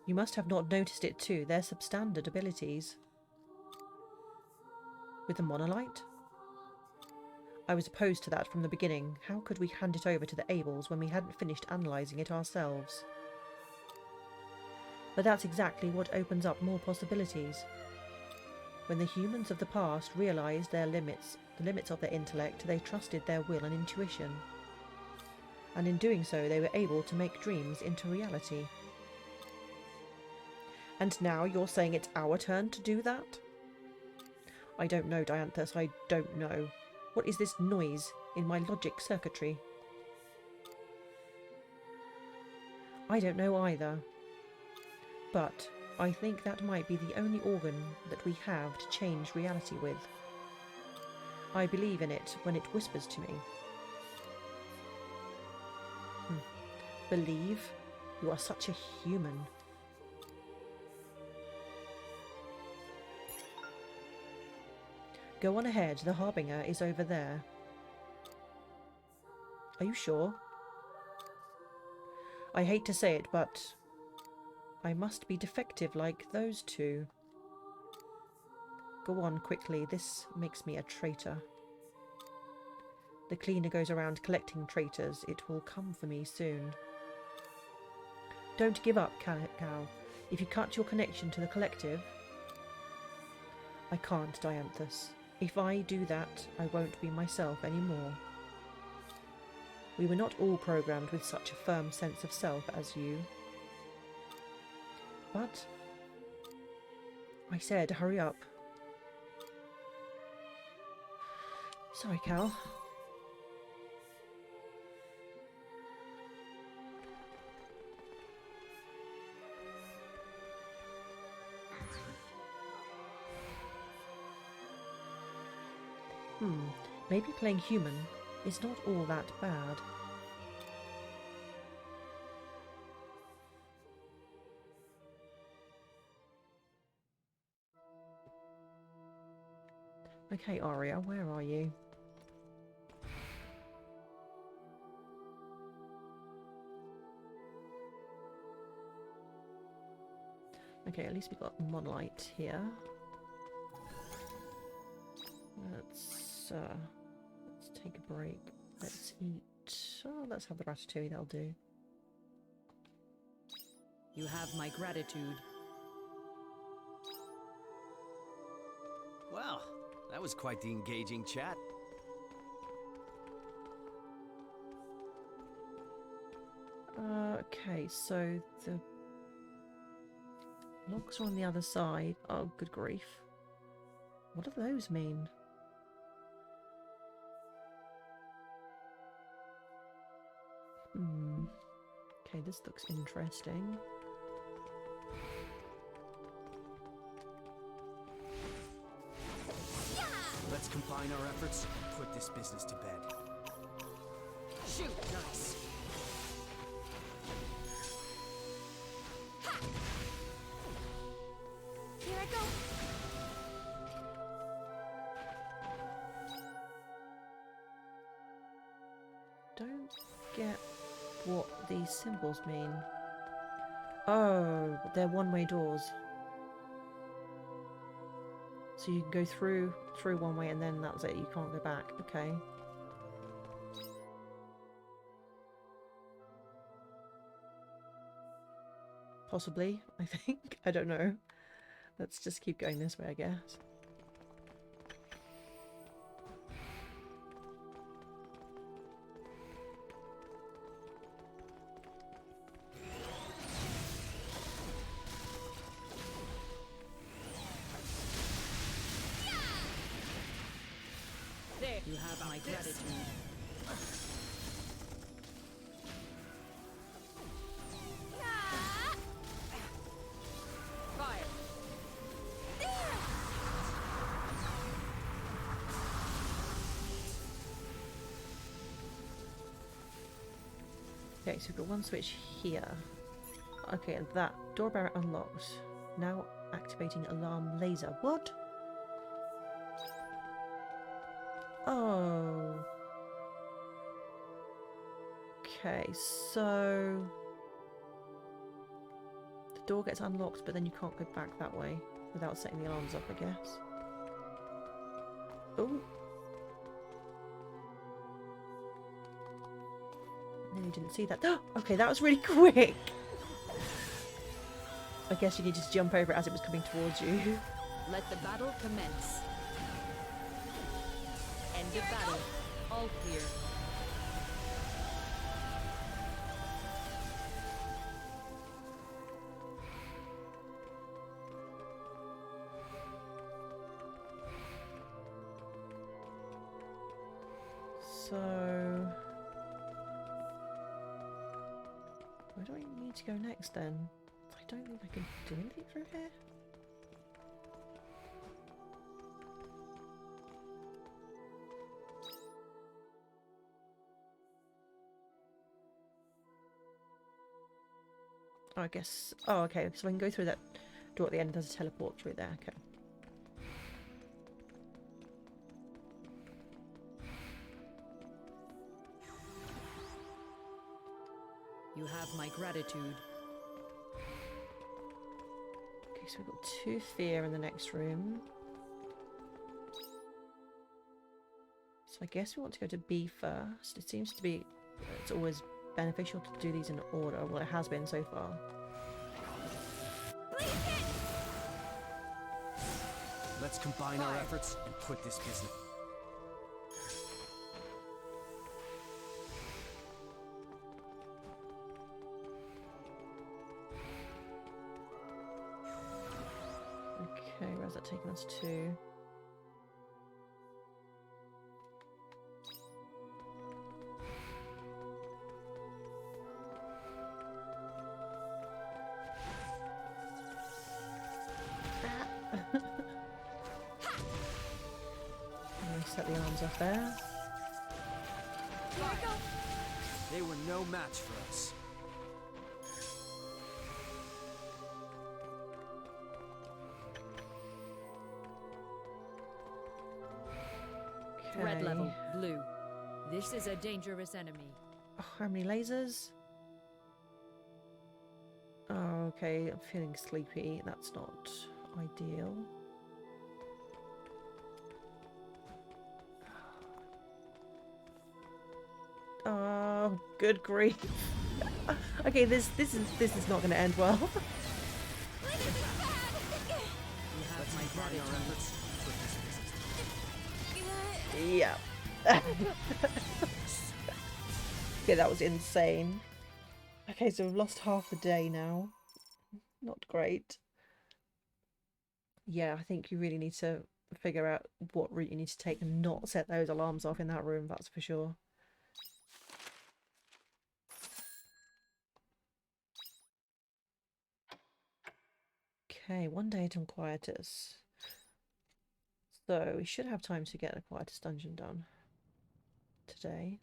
You must have not noticed it too. They're substandard abilities. With the monolite? I was opposed to that from the beginning. How could we hand it over to the Ables when we hadn't finished analysing it ourselves? But that's exactly what opens up more possibilities. When the humans of the past realised their limits, the limits of their intellect, they trusted their will and intuition. And in doing so, they were able to make dreams into reality. And now you're saying it's our turn to do that? I don't know, Dianthus, I don't know. What is this noise in my logic circuitry? I don't know either. But I think that might be the only organ that we have to change reality with. I believe in it when it whispers to me. Believe? You are such a human. Go on ahead, the Harbinger is over there. Are you sure? I hate to say it, but I must be defective like those two. Go on quickly, this makes me a traitor. The cleaner goes around collecting traitors. It will come for me soon. Don't give up, Cal. If you cut your connection to the collective... I can't, Dianthus. If I do that, I won't be myself anymore. We were not all programmed with such a firm sense of self as you. But... I said, hurry up. Sorry, Cal. Maybe playing human is not all that bad. Okay, Aria, where are you? Okay, at least we've got Monolite here. Let's take a break. Let's eat. Oh, let's have the ratatouille, that'll do. You have my gratitude. Well, that was quite the engaging chat. Okay, so the logs are on the other side. Oh, good grief. What do those mean? Okay, this looks interesting. Let's combine our efforts and put this business to bed. Shoot! Nice. Here I go. Don't get what these symbols mean. Oh, they're one-way doors. So you can go through one way and then that's it, you can't go back. Okay. Possibly, I think. I don't know. Let's just keep going this way, I guess. You have my gratitude. Fire. Okay, so we've got one switch here. Okay, and that door barrier unlocked. Now activating alarm laser. What? Oh. Okay, so the door gets unlocked, but then you can't go back that way without setting the alarms off, I guess. Oh. No, you didn't see that. Okay, that was really quick. I guess you need to jump over it as it was coming towards you. Let the battle commence. End of battle. All clear. So, where do I need to go next then? I don't think I can do anything through here. Oh, I guess. Oh, okay. So I can go through that door at the end. There's a teleport through there. Okay. You have my gratitude. Okay, so we've got 2 fear in the next room. So I guess we want to go to B first. It seems to be, it's always beneficial to do these in order. Well, it has been so far. Let's combine our efforts and quit this business. Okay, where's that taking us to? I'm going to set the alarms off there. Here I go. They were no match for us. Threat Okay. level blue. This is a dangerous enemy. Oh, how many lasers? Oh, okay, I'm feeling sleepy. That's not ideal. Oh, good grief. Okay, this is not going to end well. You have my Combine our gratitude. efforts and quit this business. Yeah. Okay, that was insane. Okay, so we've lost half the day now. Not great. Yeah, I think you really need to figure out what route you need to take and not set those alarms off in that room, that's for sure. Okay, one day to Quietus. So we should have time to get the Quietus dungeon done today.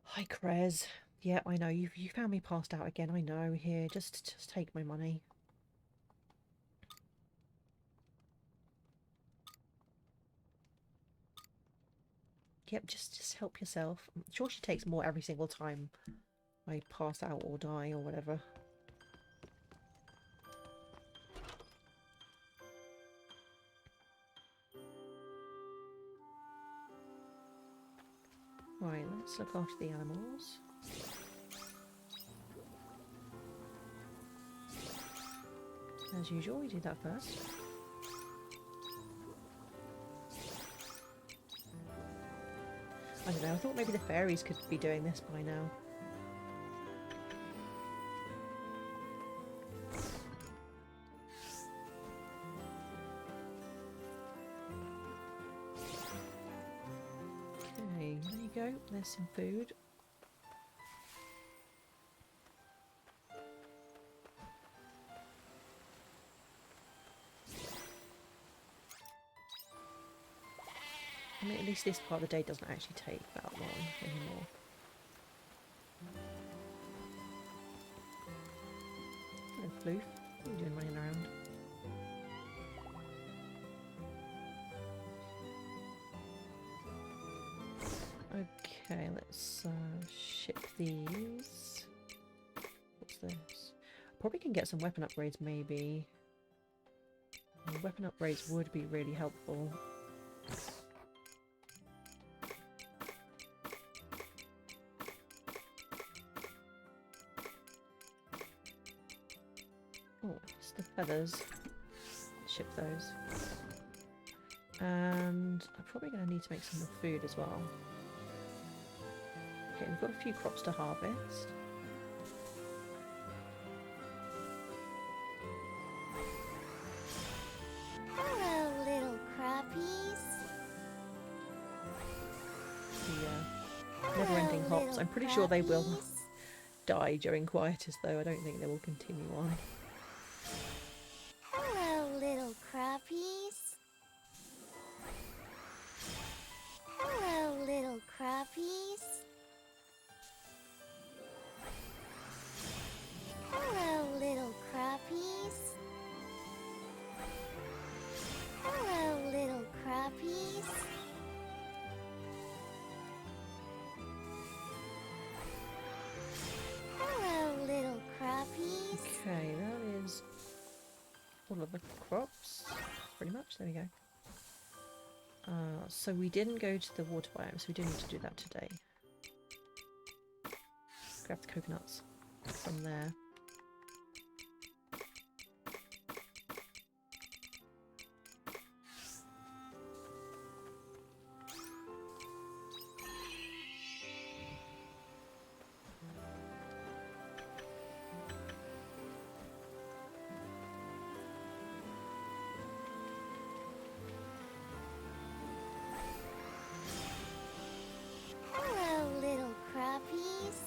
Hi, Krez. Yeah, I know. You found me passed out again. I know. Here, just take my money. Yep, just help yourself. I'm sure she takes more every single time I pass out or die or whatever. Right, let's look after the animals. As usual, we do that first. I don't know, I thought maybe the fairies could be doing this by now. Okay, there you go. There's some food. I mean, at least this part of the day doesn't actually take that long anymore. Hello, Floof. What are you doing running around? Okay, let's ship these. What's this? Probably can get some weapon upgrades, maybe. Weapon upgrades would be really helpful. Oh, it's the feathers. Ship those. And I'm probably going to need to make some more food as well. Okay, we've got a few crops to harvest. Hello, little crappies. The never-ending Hello, hops. little I'm pretty sure they will crappies. die during quietus, though. I don't think they will continue on. Hello, little crappies. Hello, little crappies. Hello, little crappies. Hello, little crappies. Hello, little crappies. Okay, that is all of the crops, pretty much. There we go. So we didn't go to the water biome, so we do need to do that today. Grab the coconuts from there. Hello, little crappies.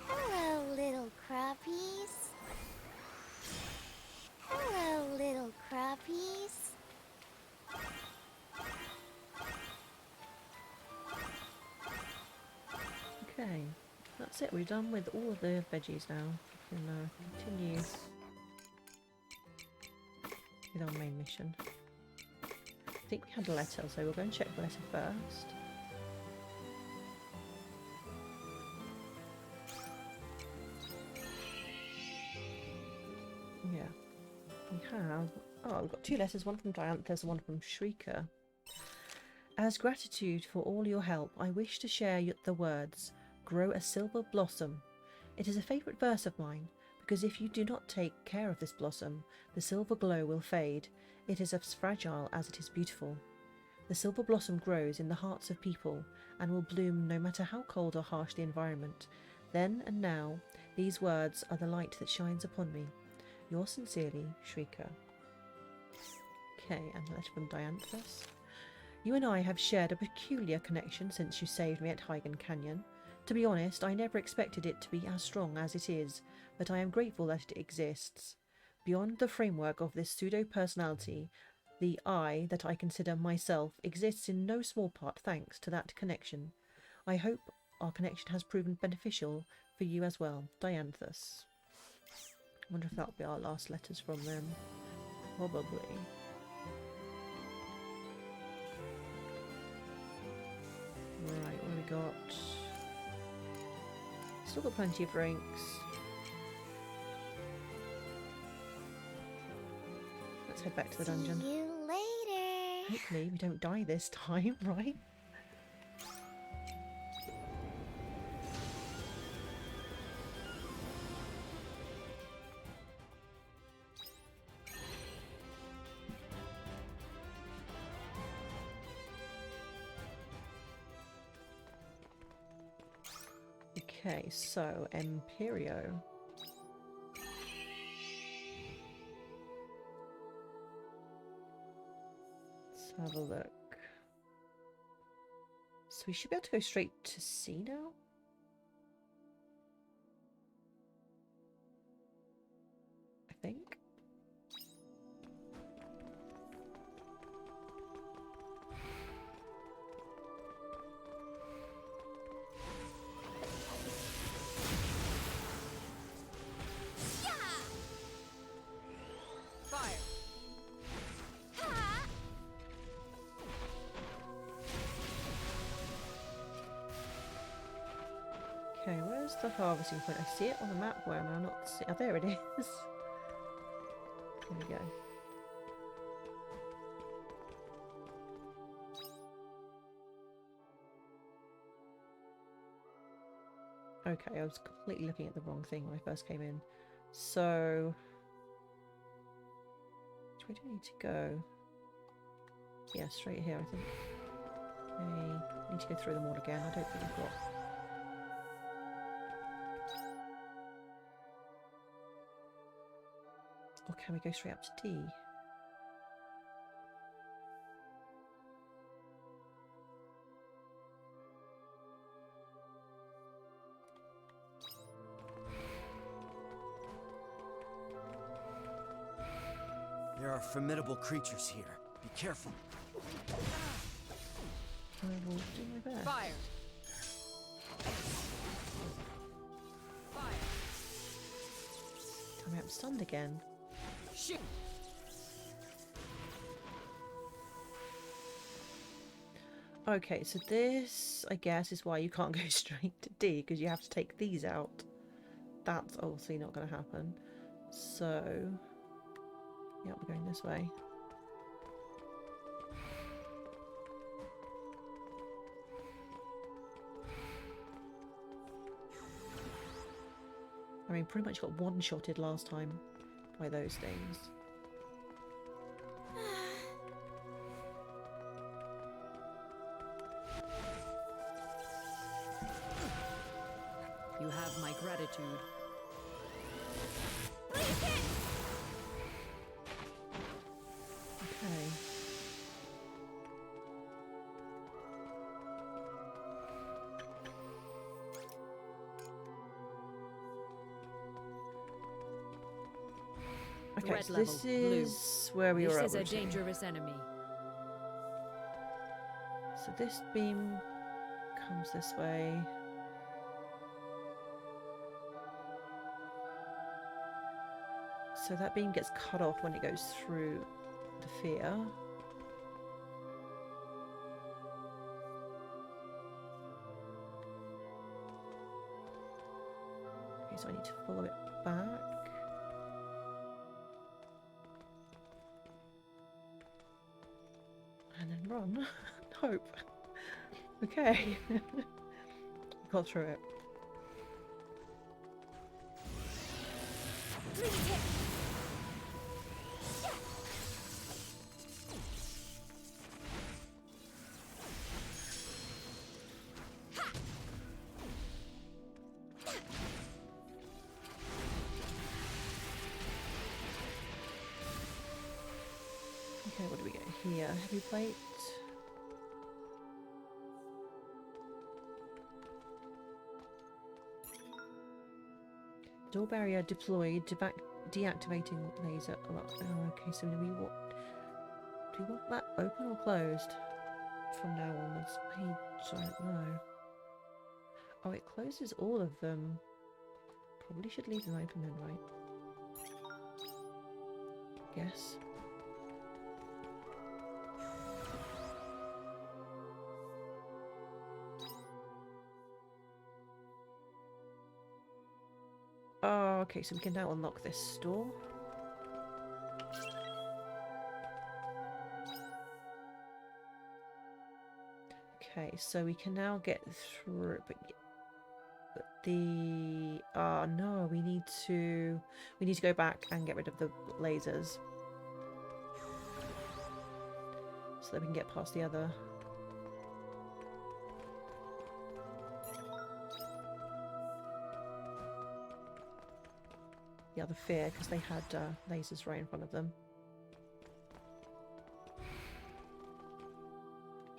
Hello, little crappies. Hello, little crappies. Okay, that's it. We're done with all of the veggies now. We can continue with our main mission. I think we had a letter, so we'll go and check the letter first. Yeah, we have. Oh, we've got two letters, one from Dianthus and one from Shrieker. As gratitude for all your help, I wish to share the words, "Grow a silver blossom." It is a favourite verse of mine, because if you do not take care of this blossom, the silver glow will fade. It is as fragile as it is beautiful. The silver blossom grows in the hearts of people and will bloom no matter how cold or harsh the environment. Then and now, these words are the light that shines upon me. Yours sincerely, Shrieker. Okay, and a letter from Dianthus. You and I have shared a peculiar connection since you saved me at Hygen Canyon. To be honest, I never expected it to be as strong as it is, but I am grateful that it exists. Beyond the framework of this pseudo-personality, the I that I consider myself exists in no small part thanks to that connection. I hope our connection has proven beneficial for you as well, Dianthus. I wonder if that'll be our last letters from them. Probably. Right, what have we got? Still got plenty of drinks. Let's head back to the dungeon. See you later. Hopefully we don't die this time, right? Okay, so Imperio. Let's have a look. So we should be able to go straight to sea now? I think. the harvesting point? I see it on the map. Where am I not see? Oh, there it is. There we go. Okay, I was completely looking at the wrong thing when I first came in. So, which way do I need to go? Yeah, straight here, I think. I need to go through them all again. I don't think I've got... Or can we go straight up to D? There are formidable creatures here. Be careful. I will do my best. Fire! Fire! I mean, I'm stunned again. Shoot! Okay, so this, I guess, is why you can't go straight to D, because you have to take these out. That's obviously not going to happen. So, yeah, we're going this way. I mean, pretty much got one-shotted last time by those things. You have my gratitude. Okay. Okay, Red so level, this blue. is where we were This at is a originally. dangerous enemy. So this beam comes this way. So that beam gets cut off when it goes through the fear. Okay, so I need to follow it back. And then run. Hope. Okay. Got through it. Okay, what do we get here? Heavy plate. Door barrier deployed. Deactivating laser. Oh, okay, so do we want that open or closed from now on? This page, I don't know. Oh, it closes all of them. Probably should leave them open then, right? Guess. Oh, okay, so we can now unlock this door. Okay, so we can now get through, but the no, we need to go back and get rid of the lasers so that we can get past the other. The other fear, because they had lasers right in front of them.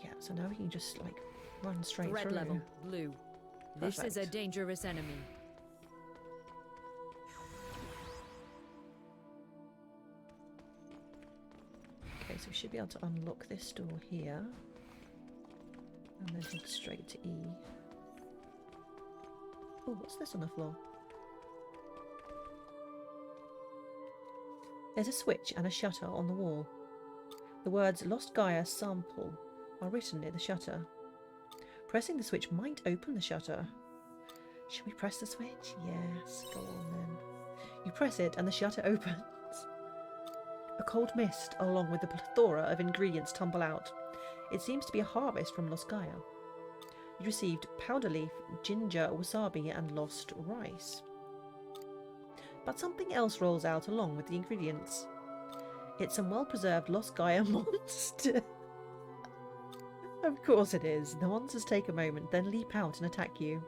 Yeah, so now we can just like run straight Red through. level, blue. This is a Perfect. dangerous enemy. Okay, so we should be able to unlock this door here. And then head straight to E. Oh, what's this on the floor? There's a switch and a shutter on the wall. The words Lost Gaia Sample are written near the shutter. Pressing the switch might open the shutter. Should we press the switch? Yes, go on then. You press it and the shutter opens. A cold mist, along with a plethora of ingredients, tumble out. It seems to be a harvest from Los Gaia. You received powder leaf, ginger, wasabi, and lost rice. But something else rolls out along with the ingredients. It's some well-preserved Los Gaia monster. Of course it is. The monsters take a moment, then leap out and attack you.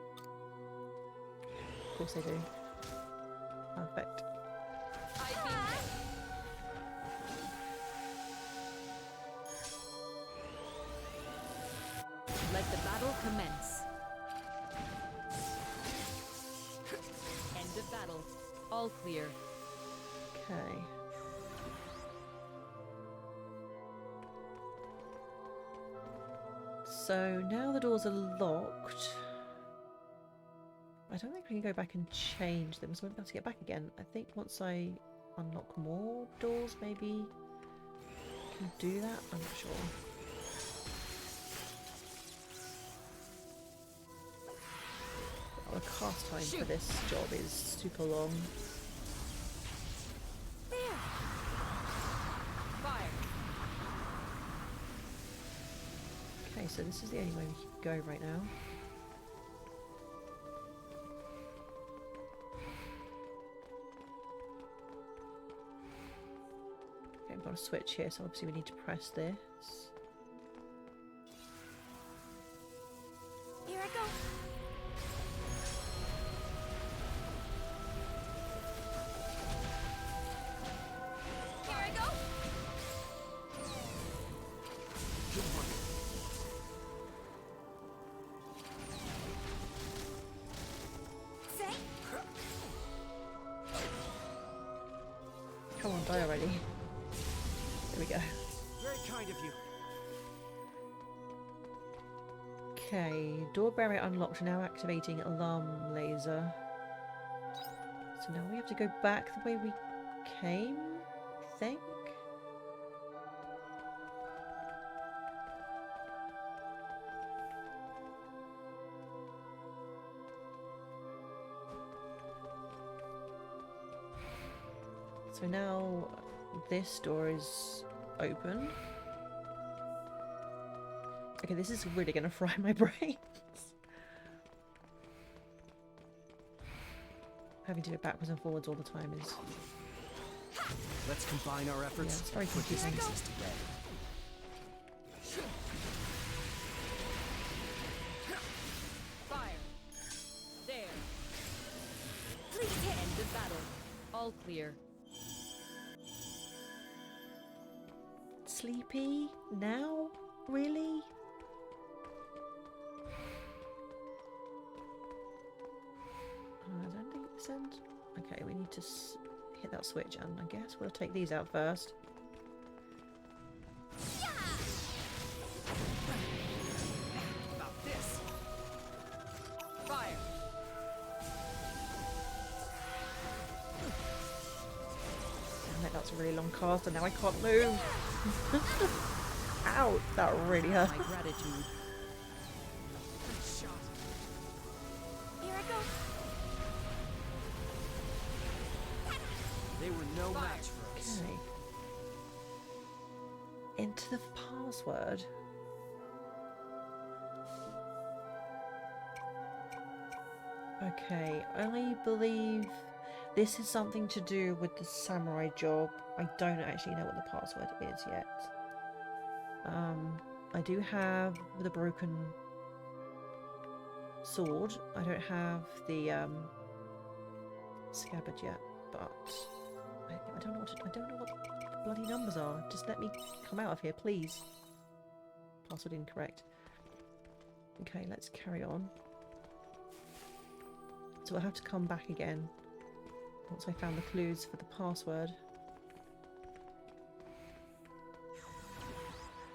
Of course they do. Perfect. Let the battle commence. End of battle. All clear. Okay. So now the doors are locked. I don't think I can go back and change them, so I'm about to get back again. I think once I unlock more doors, maybe I can do that. I'm not sure. The cast time for this job is super long. There. Fire. Okay, so this is the only way we can go right now. Okay, I've got a switch here, so obviously we need to press this. Here I go. Here I go. Good work. Say. Come on, die already. There we go. Very kind of you. Okay, door barrier unlocked, now activating alarm laser. So now we have to go back the way we came, I think? So now this door is open. Okay, this is really going to fry my brains. Having to do it backwards and forwards all the time is... Let's combine our Yeah, efforts it's very and put this confusing. business together. Fire. There. Please hit. End of battle. All clear. Sleepy? Now? Really? I don't think this end. Okay, we need to hit that switch, and I guess we'll take these out first. About this. Fire. Damn it, that's a really long cast, and now I can't move. Ow, that really hurt. My gratitude. Good shot. Here I go. They were no match for us. Okay. Enter the password. Okay, I believe this is something to do with the samurai job. I don't actually know what the password is yet. I do have the broken sword. I don't have the scabbard yet, but I don't know what I don't know what the bloody numbers are. Just let me come out of here, please. Password incorrect. Okay, let's carry on. So we'll have to come back again once I found the clues for the password.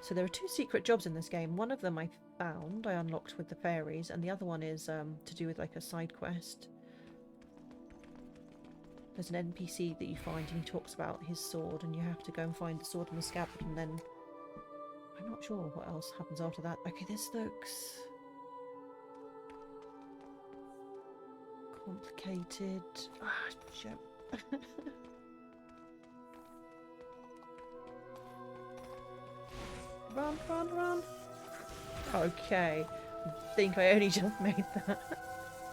So there are two secret jobs in this game. One of them I unlocked with the fairies, and the other one is to do with like a side quest. There's an NPC that you find and he talks about his sword, and you have to go and find the sword and the scabbard, and then I'm not sure what else happens after that. Okay, this looks... complicated. Ah, jump. Run, run, run. Okay. I think I only just made that.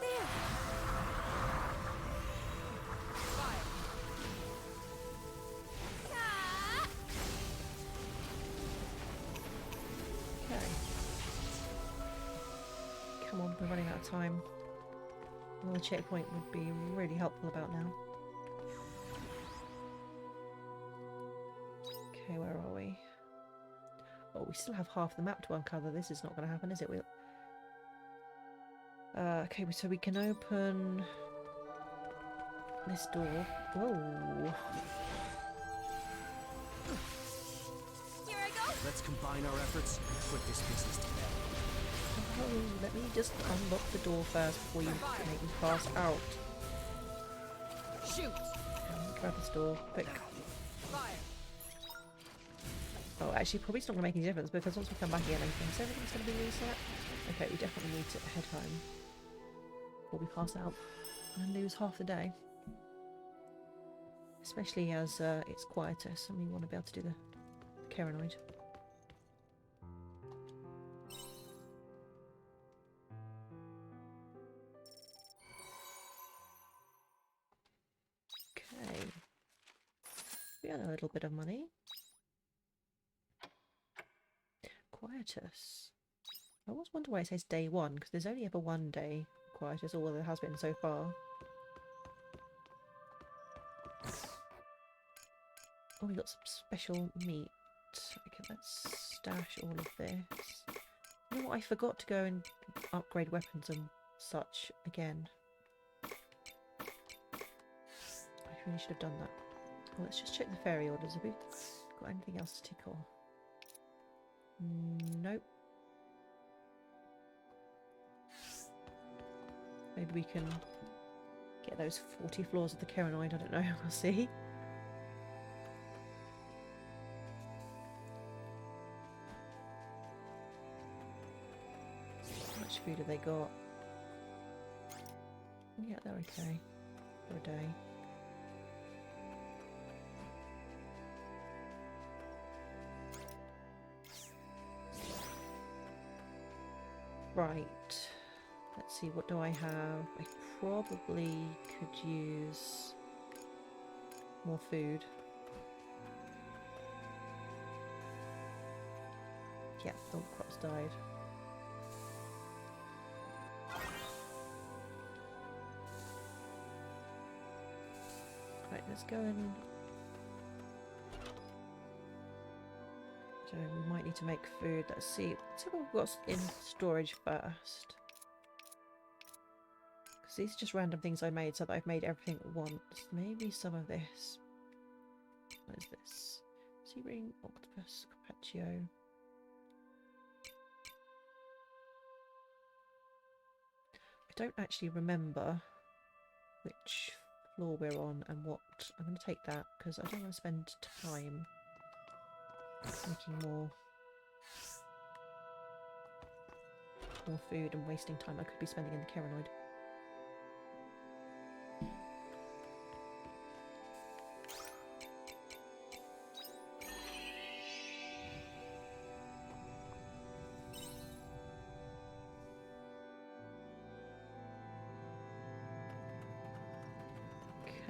There! Ah! Okay. Come on, we're running out of time. Another checkpoint would be really helpful about now. Okay, where are we? Oh, we still have half the map to uncover. This is not going to happen, is it? Okay, so we can open this door. Oh, Here I go! Let's combine our efforts and put this business to bed. oh, let me just unlock the door first before you make me pass out. Shoot! Grab this door, quick. Fire! Oh, actually, probably it's not going to make any difference because once we come back again, I think everything's going to be reset. Okay, we definitely need to head home before we pass out and lose half the day. Especially as it's quieter, so we want to be able to do the Keranoid. Okay. We got a little bit of money. Quietus. I always wonder why it says day one, because there's only ever one day quietus, or there has been so far. Oh, we got some special meat. Okay, let's stash all of this. You know what? I forgot to go and upgrade weapons and such again. I really should have done that. Well, let's just check the fairy orders. Have we got anything else to tick off? Nope. Maybe we can get those 40 floors of the Keranoid. I don't know. We'll see. How much food have they got? Yeah, they're okay for a day. Right. Let's see, what do I have? I probably could use more food. Yeah, all the crops died. Right, let's go and... So we might need to make food. Let's see what we've got in storage first. Because these are just random things I made, so that I've made everything at once. Maybe some of this. What is this? Sea ring, octopus, carpaccio. I don't actually remember which floor we're on and what. I'm going to take that because I don't want to spend time making more food and wasting time I could be spending in the Keranoid.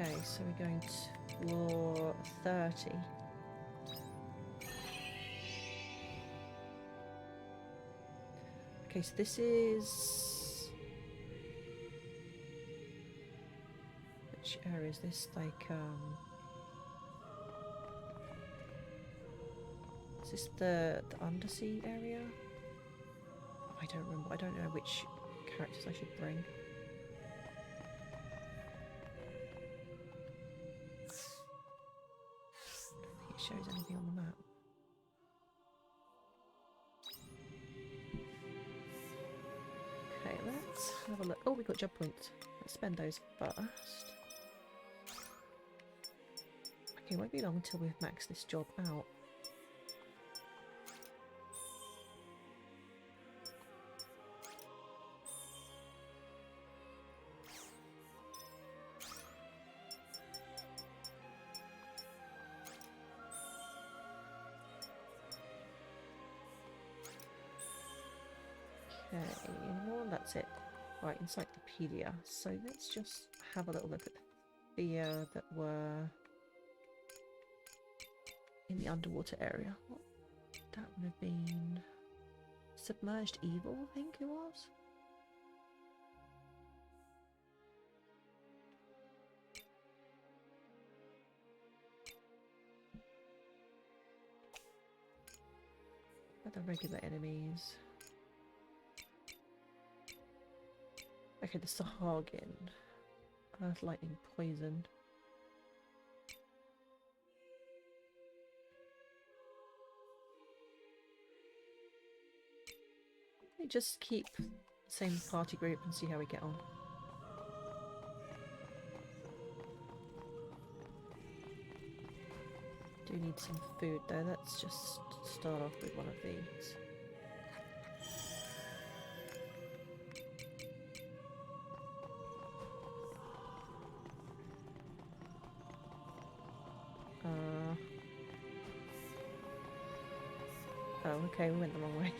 Okay, so we're going to floor 30. Okay, so this is... Which area is this? Like, is this the undersea area? Oh, I don't remember. I don't know which characters I should bring. I don't think it shows anything on the map. Okay, let's have a look. Oh, we got job points. Let's spend those first. Okay, won't be long until we've maxed this job out. Okay, anymore? That's it. Right, encyclopedia. So let's just have a little look at the that were in the underwater area. What? That would have been submerged evil, I think it was. But the regular enemies. Okay, the Sahagin. Earth, lightning, poison. We just keep the same party group and see how we get on. Do need some food though. Let's just start off with one of these. Oh, okay, we went the wrong way.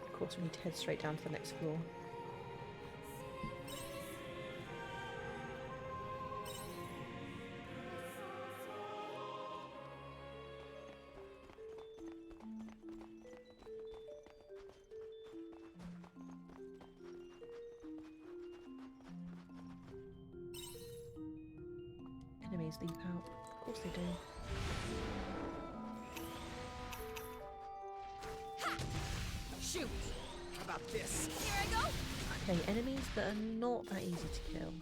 Of course, we need to head straight down to the next floor. Enemies leap out. Of course they do. Shoot! How about this? Here I go! Okay, enemies that are not that easy to kill.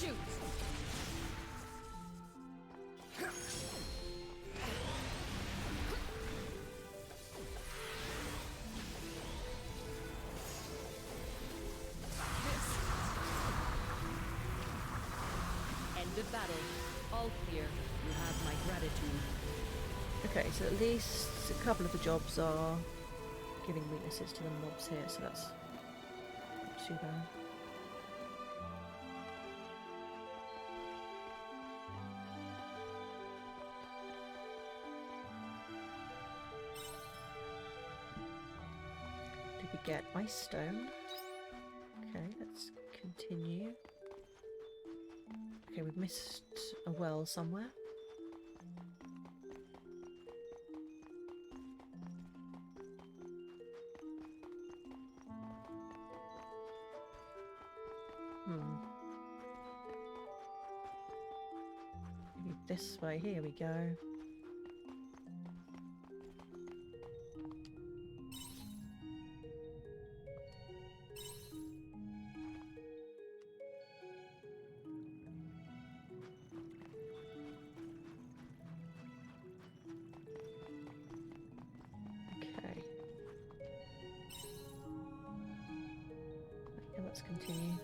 Shoot! End of battle. All clear. You have my gratitude. Okay, so at least a couple of the jobs are giving weaknesses to the mobs here, so that's not too bad. Did we get ice stone? Okay, let's continue. Okay, we've missed a well somewhere. Maybe this way. Here we go. Okay. Okay, let's continue.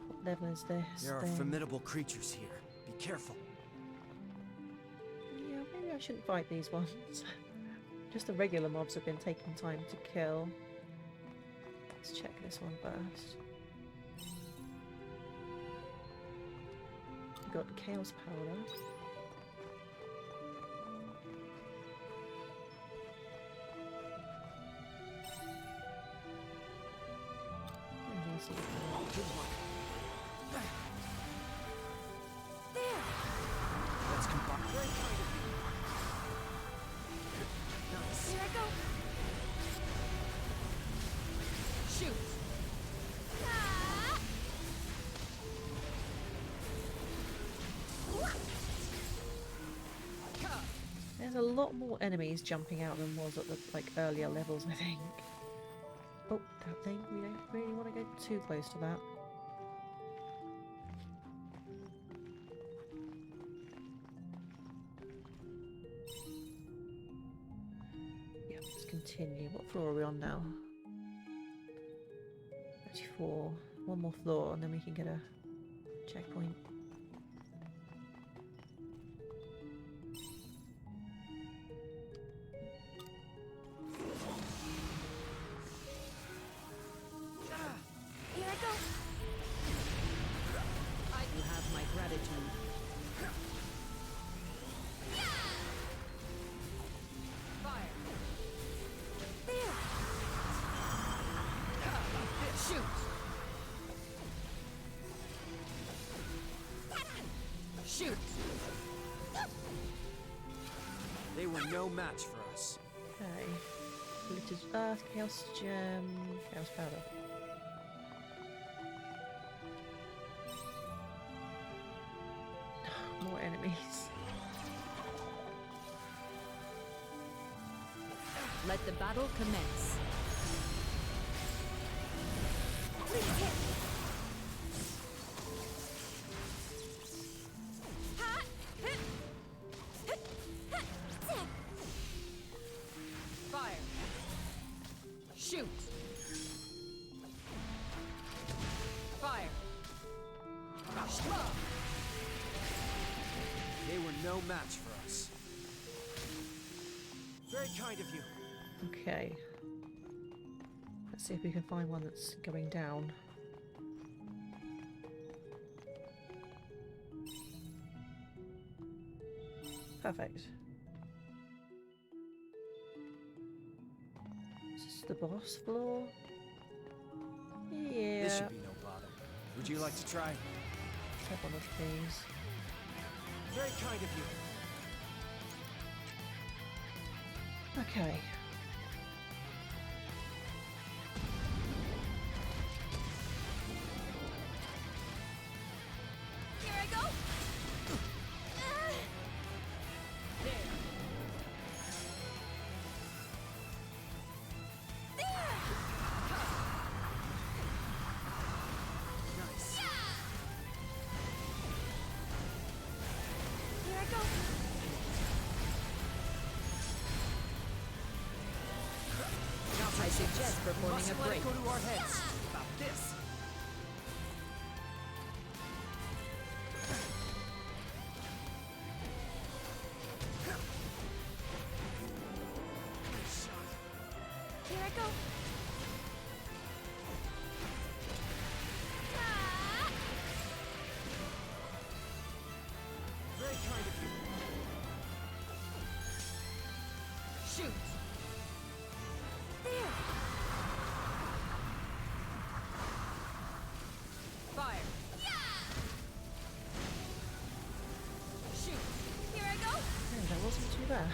What level is this? There are then? formidable creatures here. Be careful. Yeah, maybe I shouldn't fight these ones. Just the regular mobs have been taking time to kill. Let's check this one first. We've got Chaos Powder. And these are Good one. There! Let's combine. Very kind of you. Nice. Here I go! Shoot! Ah! There's a lot more enemies jumping out than was at the earlier levels, I think. Oh, that thing. We don't really want to go too close to that. Yep, continue. What floor are we on now? 34. One more floor and then we can get a checkpoint. Here I go. You have my gratitude. Fire. There. Shoot. Shoot. They were no match for us. Okay. Polluted earth, chaos gem, chaos powder. More enemies. Let the battle commence. Please hit. Ha! Hit! Hit! Ha! Zap! Fire. Shoot. Fire. They were no match for us. Very kind of you. Okay. Let's see if we can find one that's going down. Perfect. Is this the boss floor? Yeah. This should be no bother. Would you like to try? Step on us, please. Very kind of you. Okay. Here I go. Nice. Here I go. I suggest performing Must a let break. it go to our heads. About this. Here I go. Very kind of you. Shoot. There. Fire. Shoot. Here I go. Yeah, that wasn't too bad.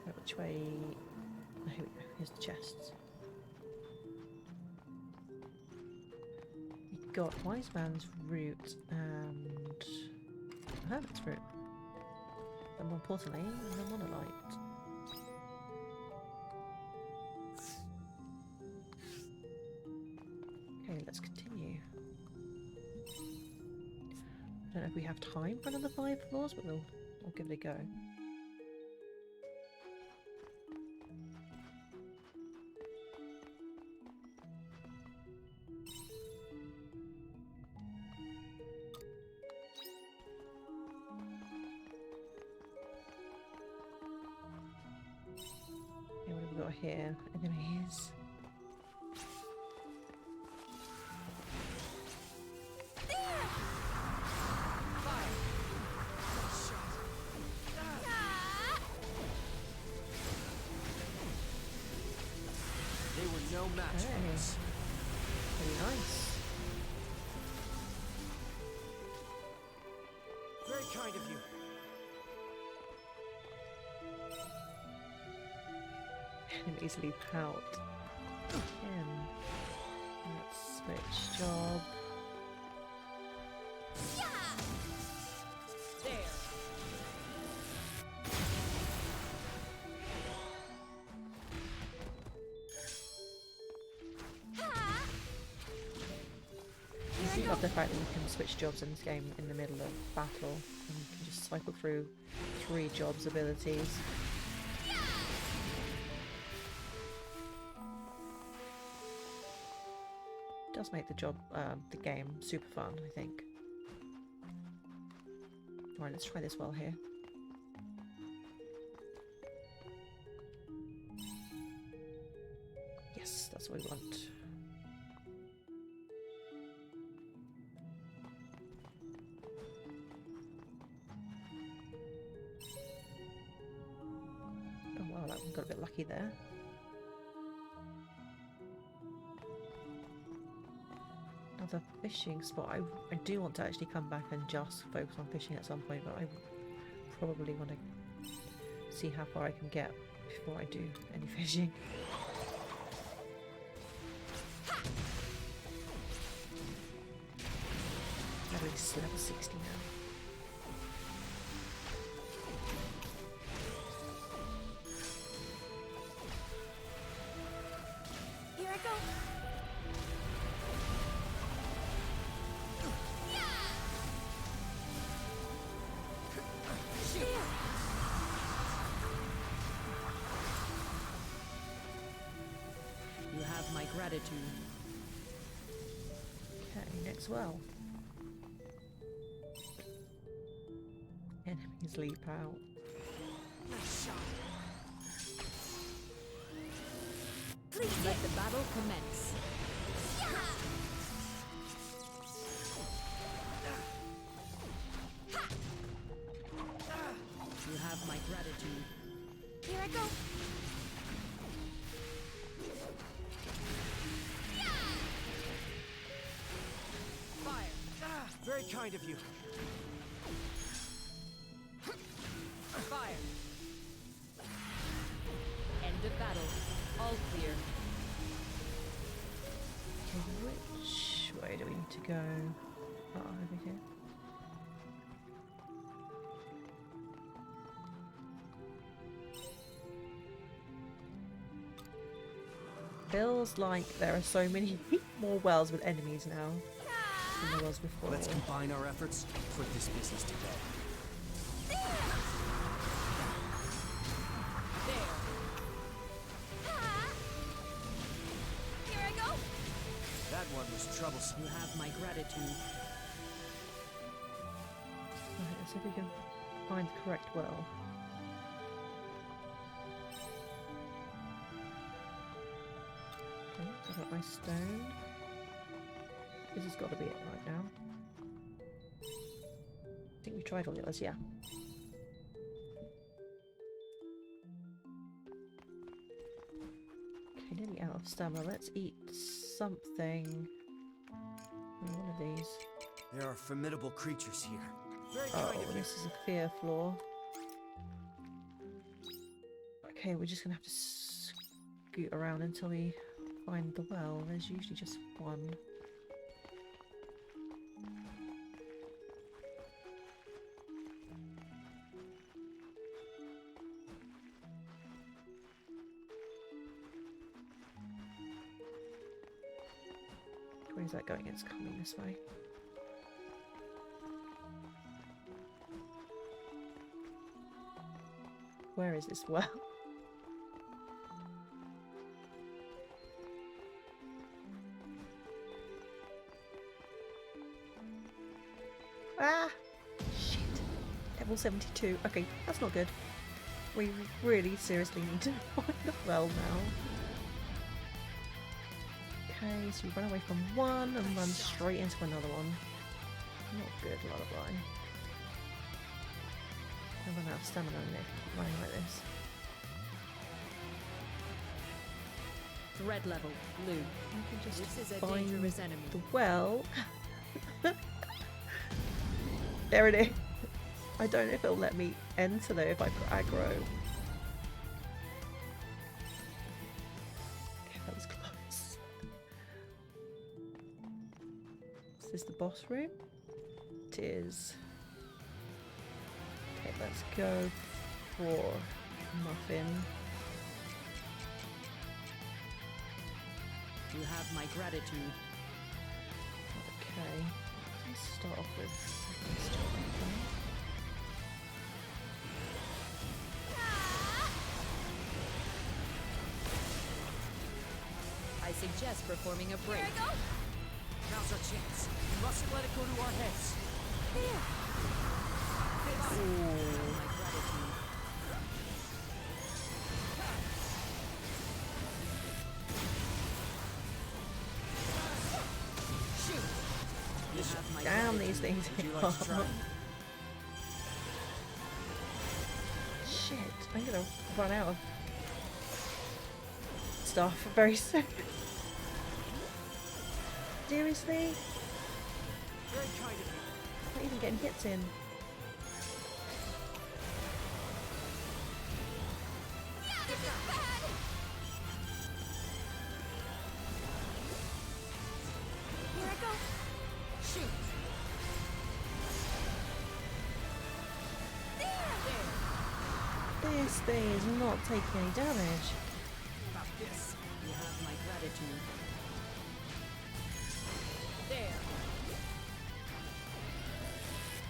Right, which way? Oh, here we go. Here's the chests. We got Wise Man's Root and Hermit's Root. And more importantly, the Monolite. Okay, let's continue. I don't know if we have time for another 5 floors, but we'll give it a go. Okay, what have we got here? Enemies. They were no match for Okay. us. Very nice. Very kind of you. Enemies leap out. Again. Let's switch job. There. Here I do love the fact that you can switch jobs in this game in the middle of battle, and you can just cycle through 3 jobs abilities. It does make the game super fun, I think. Alright, let's try this well here. Yes, that's what we want. Oh wow, that one got a bit lucky there. Another fishing spot. I do want to actually come back and just focus on fishing at some point, but I probably want to see how far I can get before I do any fishing. At least level 60 now. Here I go. You have my gratitude. Okay, next well. Enemies leap out. Please Let hit. the battle commence. You have my gratitude. Here I go. Fire. Very kind of you. Fire. End of battle. All clear. Okay, which way do we need to go? Oh, over here. Feels like there are so many more wells with enemies now than there was before. Let's combine our efforts and put this business to bed. There. Here I go. That one was troublesome. You have my gratitude. Right, let's see if we can find the correct well. Okay, I got my stone. This has got to be it right now. I think we tried all the others, yeah. Okay, nearly out of stamina. Let's eat something. One of these. There are formidable creatures here. Very Oh, kind of you. this is a fear floor. Okay, we're just gonna have to scoot around until we find the well. There's usually just one. Where's that going? It's coming this way. Where is this well? Ah! Shit. Level 72. Okay, that's not good. We really seriously need to find the well now. Okay, so we run away from one and run straight into another one. Not good, lullaby. I run out of stamina and if keep running like this. Thread level. Blue. I can just This is a find dangerous enemy. the well. There it is. I don't know if it'll let me enter though if I put aggro. Okay, that was close. Is this the boss room? It is. Okay, let's go for Muffin. You have my gratitude. Okay. Let's start off with this one. I suggest performing a break. Here I go. Now's our chance. We mustn't let it go to our heads. There. My gratitude. Shoot! You have my Damn, gratitude. these things Would you hit like to try? hard. Shit, I'm gonna run out of stuff very soon. Seriously? Very kind of you. Not even getting hits in. Yeah, this is bad. Here I go. Shoot! There. This thing is not taking any damage. About this. You have my gratitude. There.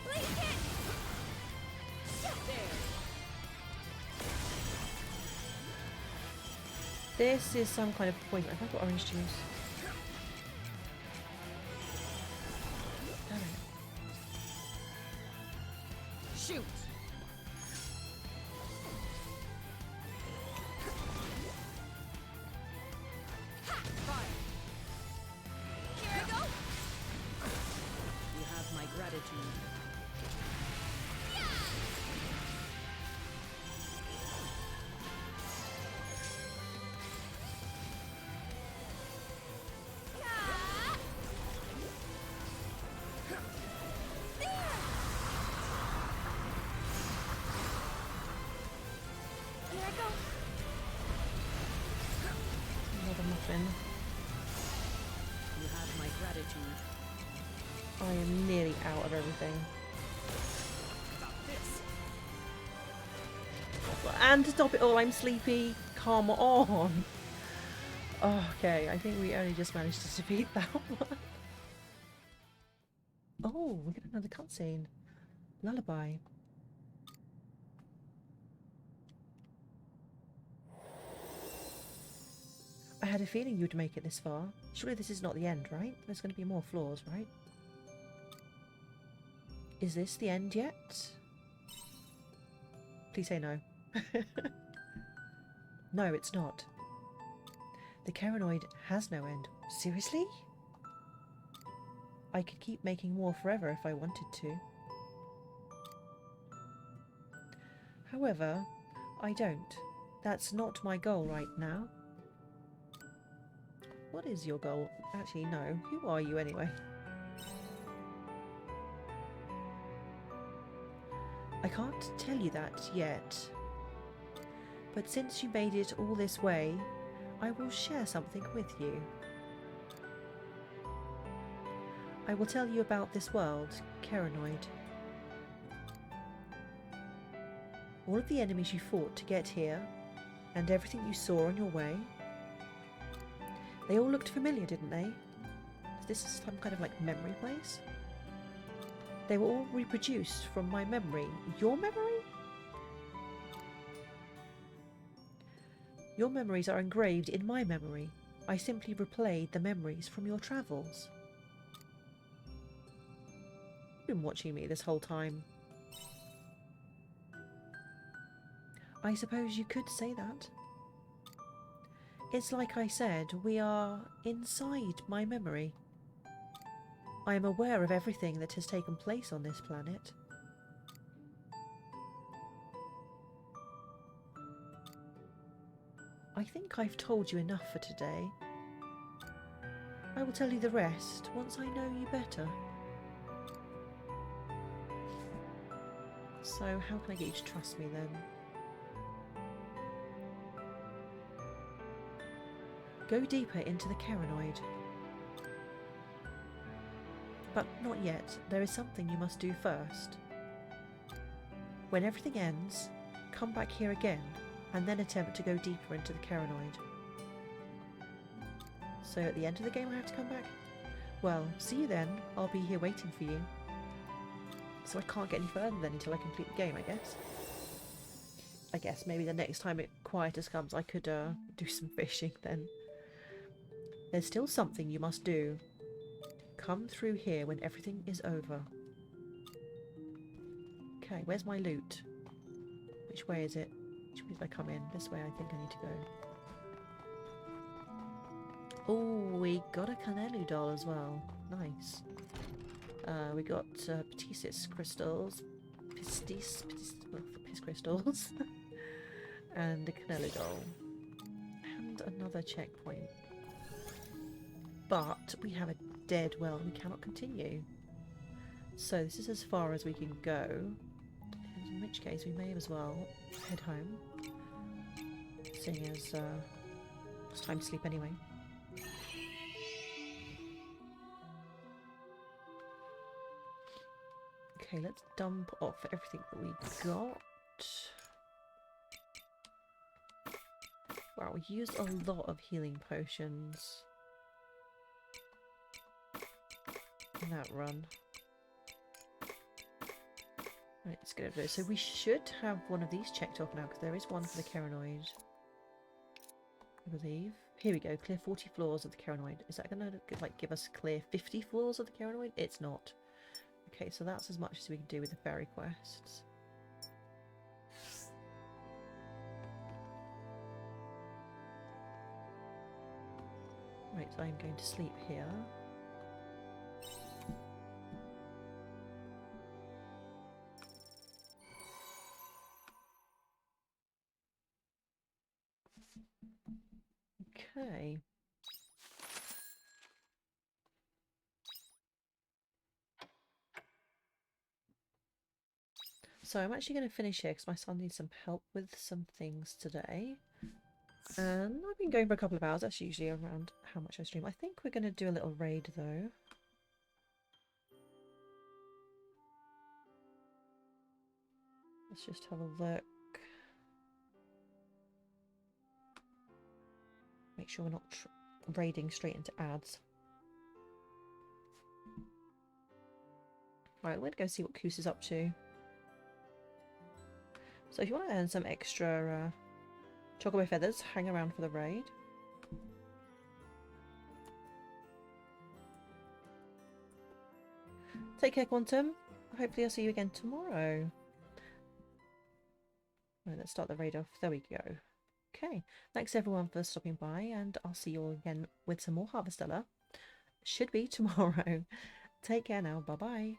Please hit. There. This is some kind of poison. Have I got orange juice? Damn it. Shoot! Fire! Here I go. You have my gratitude. Ah. There. Here I go. Another muffin. You have my gratitude. I am nearly out of everything. About this. And to top it all, I'm sleepy. Come on. Okay, I think we only just managed to defeat that one. Oh, we got another cutscene. Lullaby. I had a feeling you'd make it this far. Surely this is not the end, right? There's going to be more floors, right? Is this the end yet? Please say no. No, it's not. The Caranoid has no end. Seriously? I could keep making more forever if I wanted to. However, I don't. That's not my goal right now. What is your goal? Actually, no. Who are you anyway? I can't tell you that yet. But since you made it all this way, I will share something with you. I will tell you about this world, Caranoid. All of the enemies you fought to get here, and everything you saw on your way, they all looked familiar, didn't they? Is this some kind of like memory place? They were all reproduced from my memory. Your memory? Your memories are engraved in my memory. I simply replayed the memories from your travels. You've been watching me this whole time. I suppose you could say that. It's like I said, we are inside my memory. I am aware of everything that has taken place on this planet. I think I've told you enough for today. I will tell you the rest once I know you better. So how can I get you to trust me then? Go deeper into the Caranoid. But not yet. There is something you must do first. When everything ends, come back here again, and then attempt to go deeper into the Caranoid. So at the end of the game I have to come back? Well, see you then. I'll be here waiting for you. So I can't get any further then until I complete the game, I guess. I guess maybe the next time Quietus comes I could do some fishing then. There's still something you must do. Come through here when everything is over. Okay, where's my loot? Which way is it? Which way did I come in? This way I think I need to go. Oh, we got a Canelu doll as well. Nice. We got Ptisis crystals. Pistis piss crystals. And a Canelu doll. And another checkpoint. But we have a dead well. We cannot continue. So this is as far as we can go. In which case we may as well head home. Seeing as it's time to sleep anyway. Okay, let's dump off everything that we got. Wow, we used a lot of healing potions in that run. Right, let's get over there. So we should have one of these checked off now, because there is one for the Caranoid, I believe. Here we go, clear 40 floors of the Caranoid. Is that going to like give us clear 50 floors of the Caranoid? It's not. Okay, so that's as much as we can do with the fairy quests. Right, so I'm going to sleep here. Okay. So I'm actually going to finish here because my son needs some help with some things today. And I've been going for a couple of hours. That's usually around how much I stream. I think we're going to do a little raid though. Let's just have a look. Make sure we're not raiding straight into ads. Right, we're going to go see what Koos is up to. So if you want to earn some extra chocobo feathers, hang around for the raid. Take care, Quantum. Hopefully I'll see you again tomorrow. Right, let's start the raid off. There we go. Okay, thanks everyone for stopping by, and I'll see you all again with some more Harvestella. Should be tomorrow. Take care now. Bye-bye.